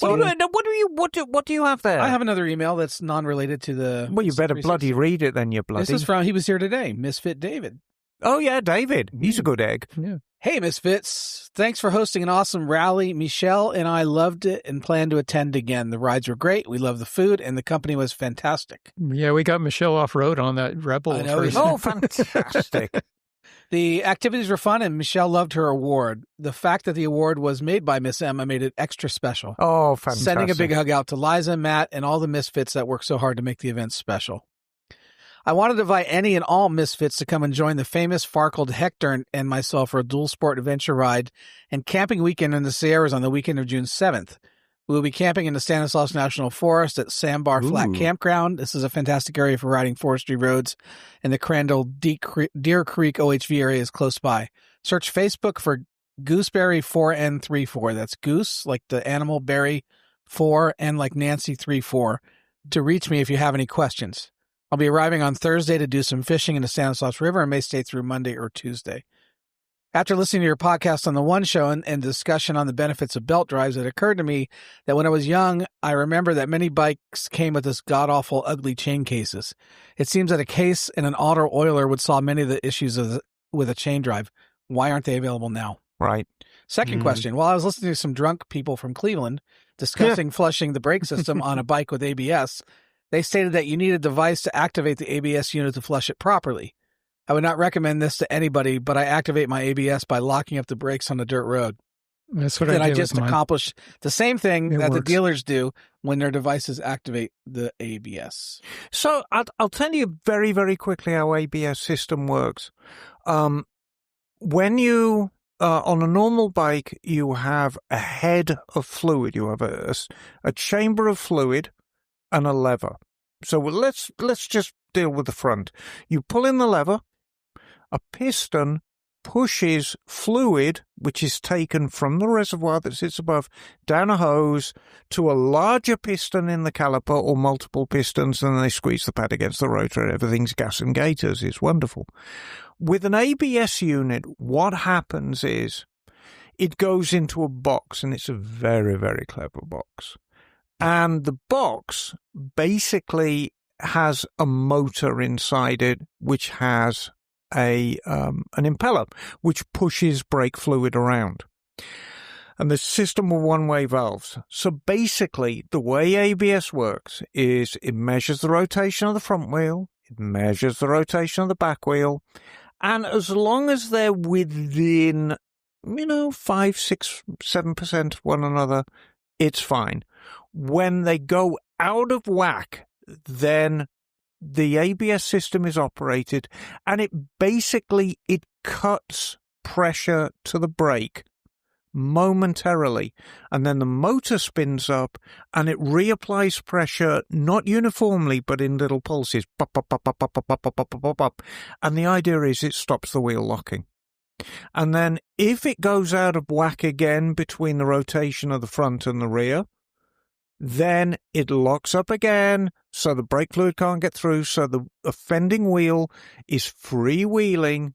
What do you have there? I have another email that's non-related to the. Well, you better 360. bloody read it then, you bloody. This is from. He was here today. Misfit David. Oh yeah, David. He's a good egg. Yeah. Hey, Misfits. Thanks for hosting an awesome rally. Michelle and I loved it and plan to attend again. The rides were great. We loved the food, and the company was fantastic. Yeah, we got Michelle off road on that Rebel. I know, first. Oh, fantastic. The activities were fun, and Michelle loved her award. The fact that the award was made by Miss Emma made it extra special. Oh, fantastic. Sending a big hug out to Liza, Matt, and all the Misfits that worked so hard to make the event special. I wanted to invite any and all Misfits to come and join the famous Farkled Hector and myself for a dual sport adventure ride and camping weekend in the Sierras on the weekend of June 7th. We will be camping in the Stanislaus National Forest at Sandbar Flat Campground. This is a fantastic area for riding forestry roads, and the Crandall Deer Creek OHV area is close by. Search Facebook for Gooseberry 4N34. That's goose, like the animal, berry, 4, and like Nancy 34, to reach me if you have any questions. I'll be arriving on Thursday to do some fishing in the Stanislaus River and may stay through Monday or Tuesday. After listening to your podcast on the One Show and discussion on the benefits of belt drives, it occurred to me that when I was young, I remember that many bikes came with this god-awful, ugly chain cases. It seems that a case and an auto oiler would solve many of the issues with a chain drive. Why aren't they available now? Right. Second question. While I was listening to some drunk people from Cleveland discussing flushing the brake system on a bike with ABS, they stated that you need a device to activate the ABS unit to flush it properly. I would not recommend this to anybody, but I activate my ABS by locking up the brakes on the dirt road. That's what Then I I do just with mine. accomplish the same thing It that the works. dealers do when their devices activate the ABS. So I'll tell you very, very quickly how ABS system works. When you on a normal bike, you have a head of fluid. You have a chamber of fluid and a lever. So let's just deal with the front. You pull in the lever, a piston pushes fluid, which is taken from the reservoir that sits above, down a hose to a larger piston in the caliper or multiple pistons, and they squeeze the pad against the rotor. Everything's gas and gators. It's wonderful. With an ABS unit, what happens is it goes into a box, and it's a very, very clever box. And the box basically has a motor inside it, which has an impeller, which pushes brake fluid around. And the system of one-way valves. So basically, the way ABS works is it measures the rotation of the front wheel, it measures the rotation of the back wheel, and as long as they're within, 5, 6, 7% of one another, it's fine. When they go out of whack, then the ABS system is operated, and it cuts pressure to the brake momentarily, and then the motor spins up and it reapplies pressure, not uniformly but in little pulses, pop, pop, pop, pop, pop, pop, pop, pop, pop, pop, pop. And the idea is it stops the wheel locking. And then if it goes out of whack again between the rotation of the front and the rear, then it locks up again, so the brake fluid can't get through, so the offending wheel is freewheeling,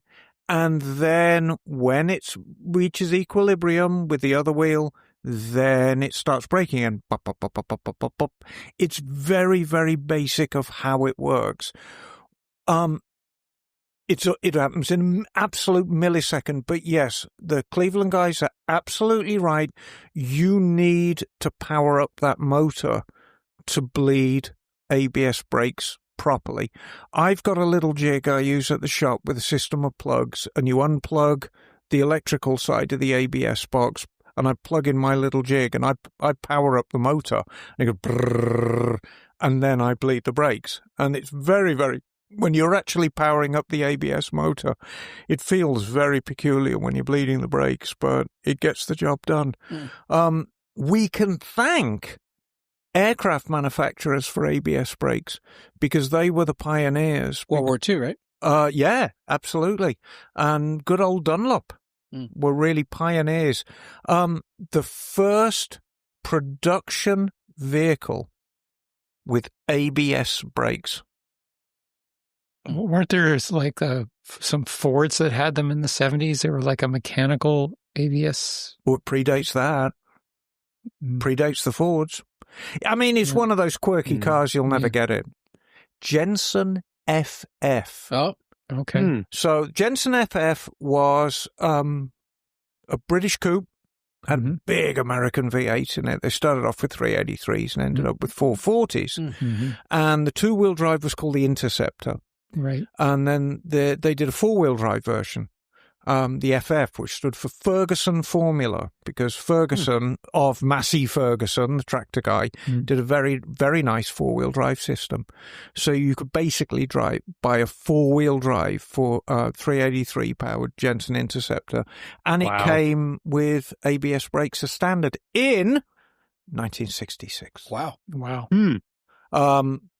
and then when it reaches equilibrium with the other wheel, then it starts braking and pop, pop, pop, pop, pop, pop, pop, pop. It's very, very basic of how it works. It happens in an absolute millisecond, but yes, the Cleveland guys are absolutely right. You need to power up that motor to bleed ABS brakes properly. I've got a little jig I use at the shop with a system of plugs, and you unplug the electrical side of the ABS box, and I plug in my little jig, and I power up the motor, and it goes brrrr, and then I bleed the brakes. And it's very, very... When you're actually powering up the ABS motor, it feels very peculiar when you're bleeding the brakes, but it gets the job done. We can thank aircraft manufacturers for ABS brakes because they were the pioneers. World War II, right? Yeah, absolutely. And good old Dunlop were really pioneers. The first production vehicle with ABS brakes. Weren't there like some Fords that had them in the 70s? They were like a mechanical ABS. Well, it predates that. Predates the Fords. I mean, it's one of those quirky cars you'll never get it. Jensen FF. Oh, okay. So Jensen FF was a British coupe, had a big American V8 in it. They started off with 383s and ended up with 440s. And the two-wheel drive was called the Interceptor. Right. And then they did a four-wheel drive version, the FF, which stood for Ferguson Formula, because Ferguson of Massey Ferguson, the tractor guy, did a very, very nice four-wheel drive system. So you could basically buy a four-wheel drive for 383 powered Jensen Interceptor, and it came with ABS brakes as standard in 1966. wow.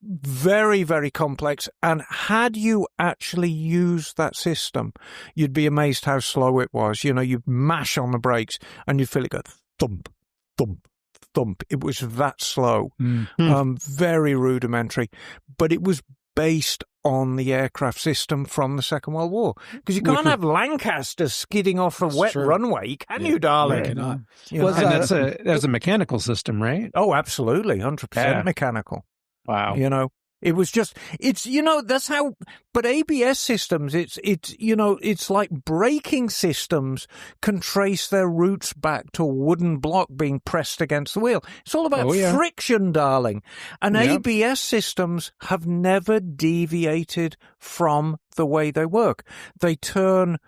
Very, very complex. And had you actually used that system, you'd be amazed how slow it was. You'd mash on the brakes and you'd feel it go thump, thump, thump. It was that slow. Very rudimentary. But it was based on the aircraft system from the Second World War. Because you can't have Lancaster skidding off a wet runway, can you, darling? You cannot. That's a mechanical system, right? Oh, absolutely. 100% mechanical. Wow. It was just, it's, that's how, but ABS systems, it's like braking systems can trace their roots back to a wooden block being pressed against the wheel. It's all about friction, darling. And ABS systems have never deviated from the way they work. They turn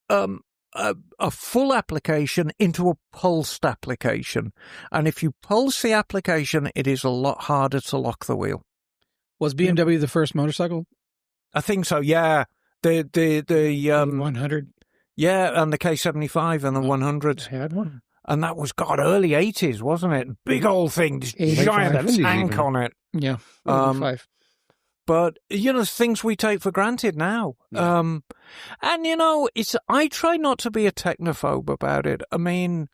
a full application into a pulsed application. And if you pulse the application, it is a lot harder to lock the wheel. Was BMW the first motorcycle? I think so, yeah. The 100? Yeah, and the K75 and the 100. I had one. And that was, early 80s, wasn't it? Big old thing, this 85. giant tank on it. Yeah, 85. But, things we take for granted now. Yeah. And, I try not to be a technophobe about it. I mean,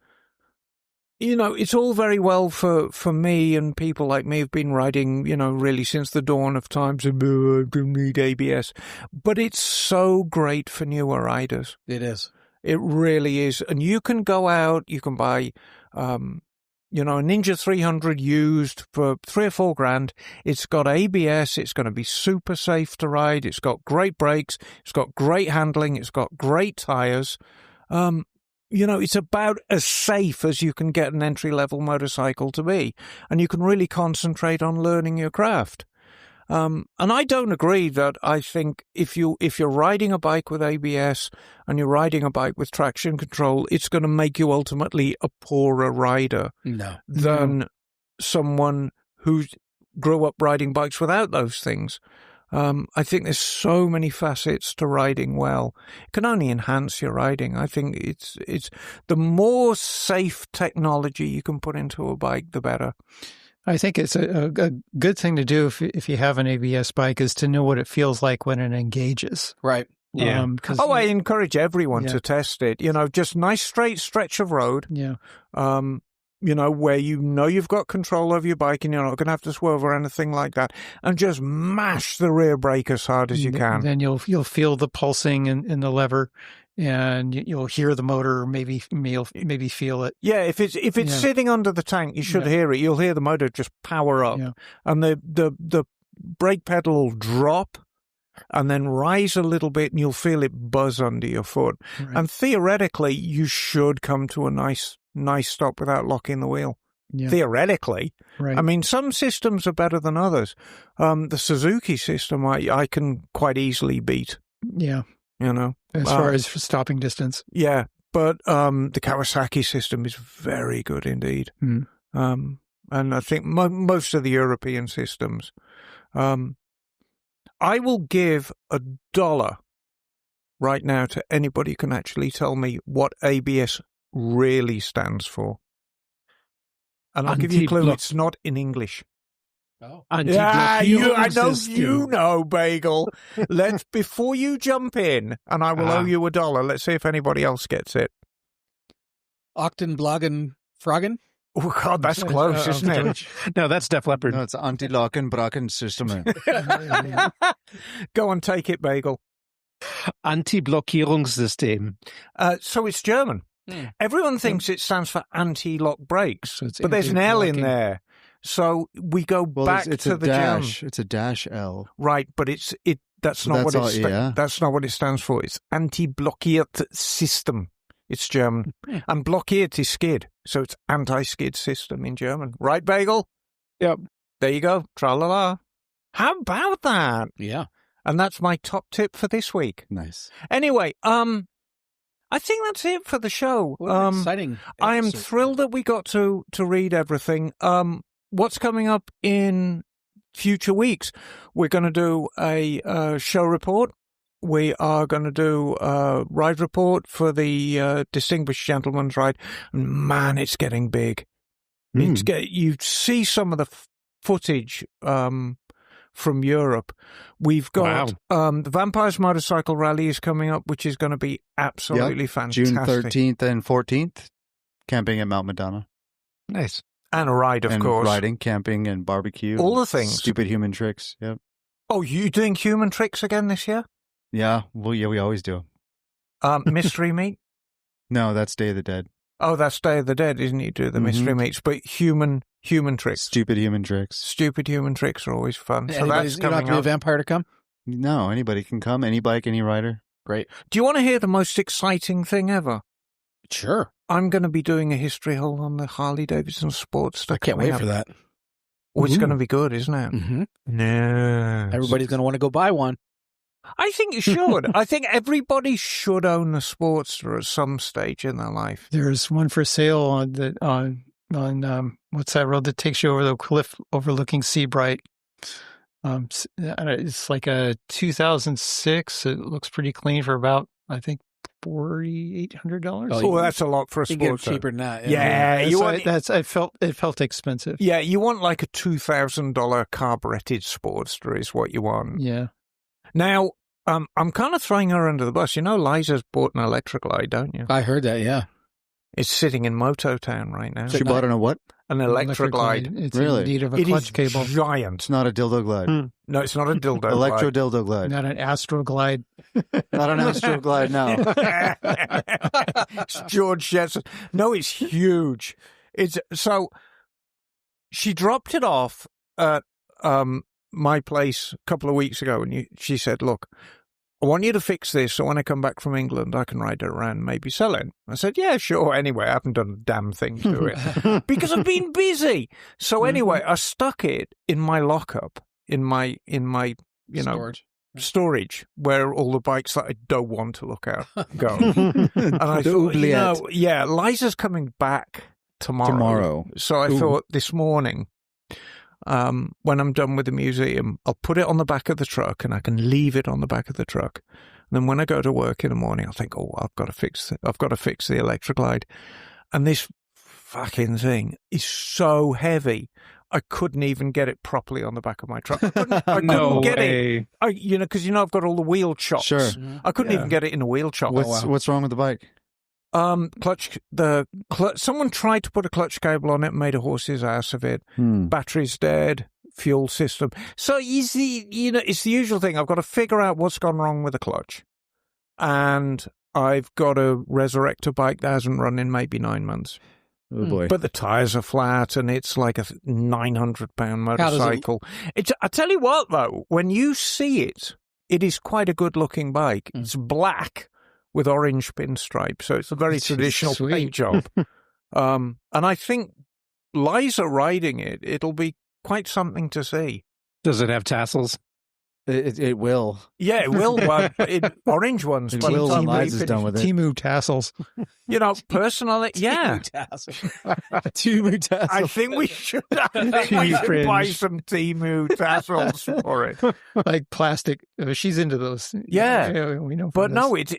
it's all very well for me and people like me who've been riding, really since the dawn of times. I don't need ABS. But it's so great for newer riders. It is. It really is. And you can go out, you can buy, a Ninja 300 used for $3,000 or $4,000. It's got ABS. It's going to be super safe to ride. It's got great brakes. It's got great handling. It's got great tires. It's about as safe as you can get an entry-level motorcycle to be. And you can really concentrate on learning your craft. And I don't agree that I think if you're riding a bike with ABS and you're riding a bike with traction control, it's going to make you ultimately a poorer rider than someone who grew up riding bikes without those things. I think there's so many facets to riding well. It can only enhance your riding. I think it's the more safe technology you can put into a bike, the better. I think it's a good thing to do if you have an ABS bike is to know what it feels like when it engages. Right. Yeah. I encourage everyone to test it. Just nice straight stretch of road. Yeah. Where you've got control over your bike and you're not going to have to swerve or anything like that, and just mash the rear brake as hard as you can. Then you'll feel the pulsing in the lever, and you'll hear the motor, maybe feel it. Yeah, if it's sitting under the tank, you should hear it. You'll hear the motor just power up, and the brake pedal will drop and then rise a little bit, and you'll feel it buzz under your foot. Right. And theoretically, you should come to a nice stop without locking the wheel. Yeah. Theoretically. Right. I mean, some systems are better than others. The Suzuki system, I can quite easily beat. Yeah. As far as stopping distance. Yeah. But the Kawasaki system is very good indeed. Mm. And I think most of the European systems. I will give $1 right now to anybody who can actually tell me what ABS really stands for. And I'll give you a clue, it's not in English. Oh. I know, Bagel. Before you jump in, and I will owe you $1, let's see if anybody else gets it. Ochten, Blagen, Fragen? Oh, God, that's close, isn't it? No, that's Def Leppard. No, it's Anti-Locken Bracken System. Go on, take it, Bagel. Anti-Blockierungssystem. So it's German. Everyone thinks it stands for anti-lock brakes, but there's an L in there. So we go back to the German. It's a dash L. Right, but that's not what it stands for. It's anti-blockiert System. It's German. And blockiert is skid, so it's anti-skid system in German. Right, Bagel? Yep. There you go. Tra-la-la. How about that? Yeah. And that's my top tip for this week. Nice. Anyway, I think that's it for the show. What an exciting I am thrilled that we got to read everything. What's coming up in future weeks? We're going to do a show report. We are going to do a ride report for the Distinguished Gentleman's Ride. And man, it's getting big. You see some of the footage from Europe. We've got the Vampires Motorcycle Rally is coming up, which is going to be absolutely fantastic. June 13th and 14th, camping at Mount Madonna. Nice. And a ride, of course. Riding, camping, and barbecue. All the things. Stupid human tricks, yep. Oh, you doing human tricks again this year? Yeah, we always do. Mystery meat? No, that's Day of the Dead. Oh, that's Day of the Dead, isn't it? You do the mystery meats, but human Human tricks. Stupid human tricks. Stupid human tricks are always fun. So Anybody's, that's you don't have coming to be a up. vampire to come? No, anybody can come. Any bike, any rider. Great. Do you want to hear the most exciting thing ever? Sure. I'm going to be doing a history hole on the Harley-Davidson Sportster. I can't wait for that. Oh, it's Ooh. going to be good, isn't it? Mm-hmm. No. Everybody's going to want to go buy one. I think you should. I think everybody should own a Sportster at some stage in their life. There's one for sale on the on what's that road that takes you over the cliff overlooking Seabright? It's like a 2006. It looks pretty clean for about, I think, $4,800. Oh, that's a lot for a You get it Sportster. cheaper than that. Yeah, you want it felt expensive. Yeah, you want like a $2,000 carburetted Sportster is what you want. Yeah. Now, I'm kind of throwing her under the bus. You know, Liza's bought an electric glide, don't you? I heard that, yeah. It's sitting in Moto Town right now. She bought on a what? An electric glide. It's Really? in need of a It clutch is cable. giant. It's not a dildo glide. No, it's not a dildo. Electro dildo glide. Not an Astro Glide. Not an Astro glide, no. It's George Jetson. No, it's huge. It's so she dropped it off at my place a couple of weeks ago, and she said, "Look, I want you to fix this so when I come back from England, I can ride it around and maybe sell it." I said, "Yeah, sure." Anyway, I haven't done a damn thing to it because I've been busy. So anyway, I stuck it in my lockup in my storage where all the bikes that I don't want to look at go. And I thought, Liza's coming back tomorrow. So I thought this morning, when I'm done with the museum, I'll put it on the back of the truck and I can leave it on the back of the truck. And then when I go to work in the morning, I'll think, oh, I've got to fix the electric glide. And this fucking thing is so heavy. I couldn't even get it properly on the back of my truck. I couldn't get it. Because I've got all the wheel chocks. Sure. I couldn't even get it in a wheel chock. What's wrong with the bike? Someone tried to put a clutch cable on it and made a horse's ass of it. Battery's dead, fuel system. So it's the usual thing. I've got to figure out what's gone wrong with the clutch. And I've got to resurrect a bike that hasn't run in maybe 9 months. Oh boy. But the tires are flat and it's like a 900-pound motorcycle. I tell you what, though, when you see it, it is quite a good-looking bike. It's black with orange pinstripes, so it's a very traditional paint job. And I think Liza riding it, it'll be quite something to see. Does it have tassels? It will. Yeah, it will. Orange ones. It by the will time when we Liza's finish. done with it. Timu tassels. Personally, yeah. Timu tassels. I think we should buy some Timu tassels for it. Like plastic. She's into those. Yeah. We know. But no, it's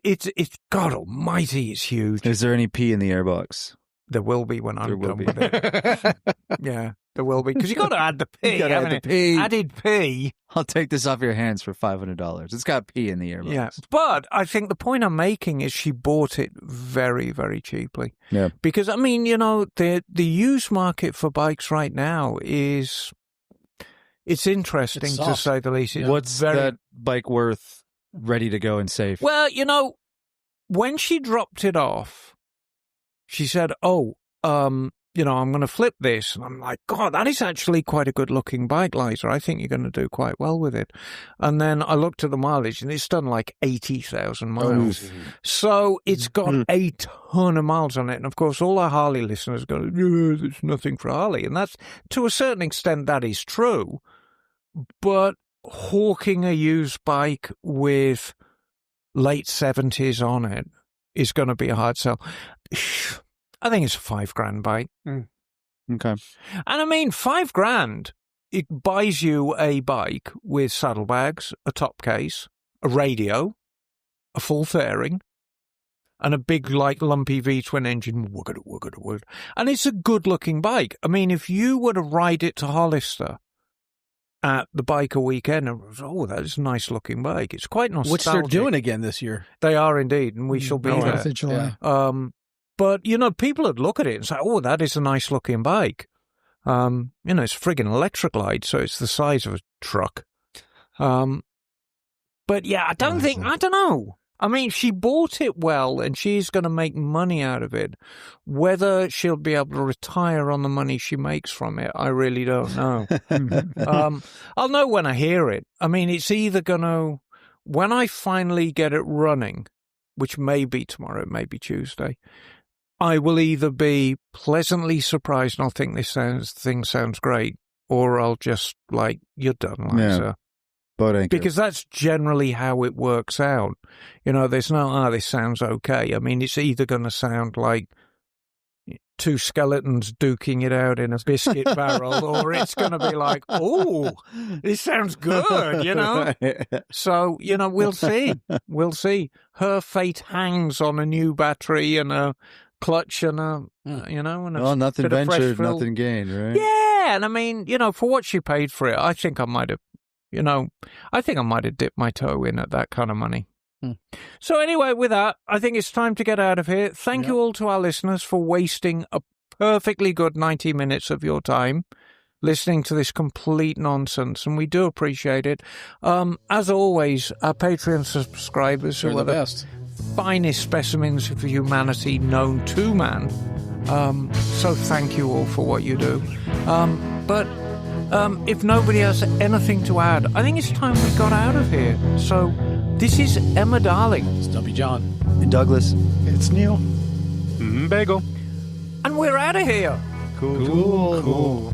God Almighty, it's huge. Is there any pee in the airbox? There will be when I'm will done be. with it. Yeah, there will be because you got to add the pee. You gotta add haven't the you? pee. Added pee. I'll take this off your hands for $500. It's got pee in the airbox. Yeah, but I think the point I'm making is she bought it very, very cheaply. Yeah. Because the used market for bikes right now it's interesting It's to soft. say the least. It's What's that bike worth ready to go and safe? Well, when she dropped it off, she said, I'm going to flip this. And I'm like, God, that is actually quite a good-looking bike, Liza. I think you're going to do quite well with it. And then I looked at the mileage, and it's done like 80,000 miles. So it's got a ton of miles on it. And, of course, all our Harley listeners go, there's nothing for Harley. And that's, to a certain extent, that is true. But hawking a used bike with late 70s on it is going to be a hard sell. I think it's a $5,000 bike. Okay. And I mean, $5,000, it buys you a bike with saddlebags, a top case, a radio, a full fairing, and a big, lumpy V-twin engine. And it's a good-looking bike. I mean, if you were to ride it to Hollister at the biker weekend, that is a nice-looking bike. It's quite nostalgic. Which they're doing again this year. They are indeed, and we shall be there. 4th of July. But, people would look at it and say, that is a nice-looking bike. It's a friggin' electric glide, so it's the size of a truck. But, yeah, I don't know. I mean, she bought it well, and she's going to make money out of it. Whether she'll be able to retire on the money she makes from it, I really don't know. I'll know when I hear it. I mean, it's either going to, when I finally get it running, which may be tomorrow, it may be Tuesday, I will either be pleasantly surprised and I'll think this thing sounds great, or I'll just like, you're done, Liza. Because that's generally how it works out. You know, there's no, this sounds okay. I mean, it's either going to sound like two skeletons duking it out in a biscuit barrel, or it's going to be like, oh, this sounds good, you know? So, you know, we'll see. We'll see. Her fate hangs on a new battery and a clutch and a, you know, and a nothing ventured, nothing gained, right? Yeah, and I mean, you know, for what she paid for it, I think I might have, you know, dipped my toe in at that kind of money. So anyway, with that, I think it's time to get out of here. Thank you all to our listeners for wasting a perfectly good 90 minutes of your time listening to this complete nonsense, and we do appreciate it. As always, our Patreon subscribers who are the best, finest specimens of humanity known to man. So thank you all for what you do. But if nobody has anything to add, I think it's time we got out of here. So this is Emma Darling, Stumpy John, and Douglas. It's Neil. Bagel. and we're out of here. Cool.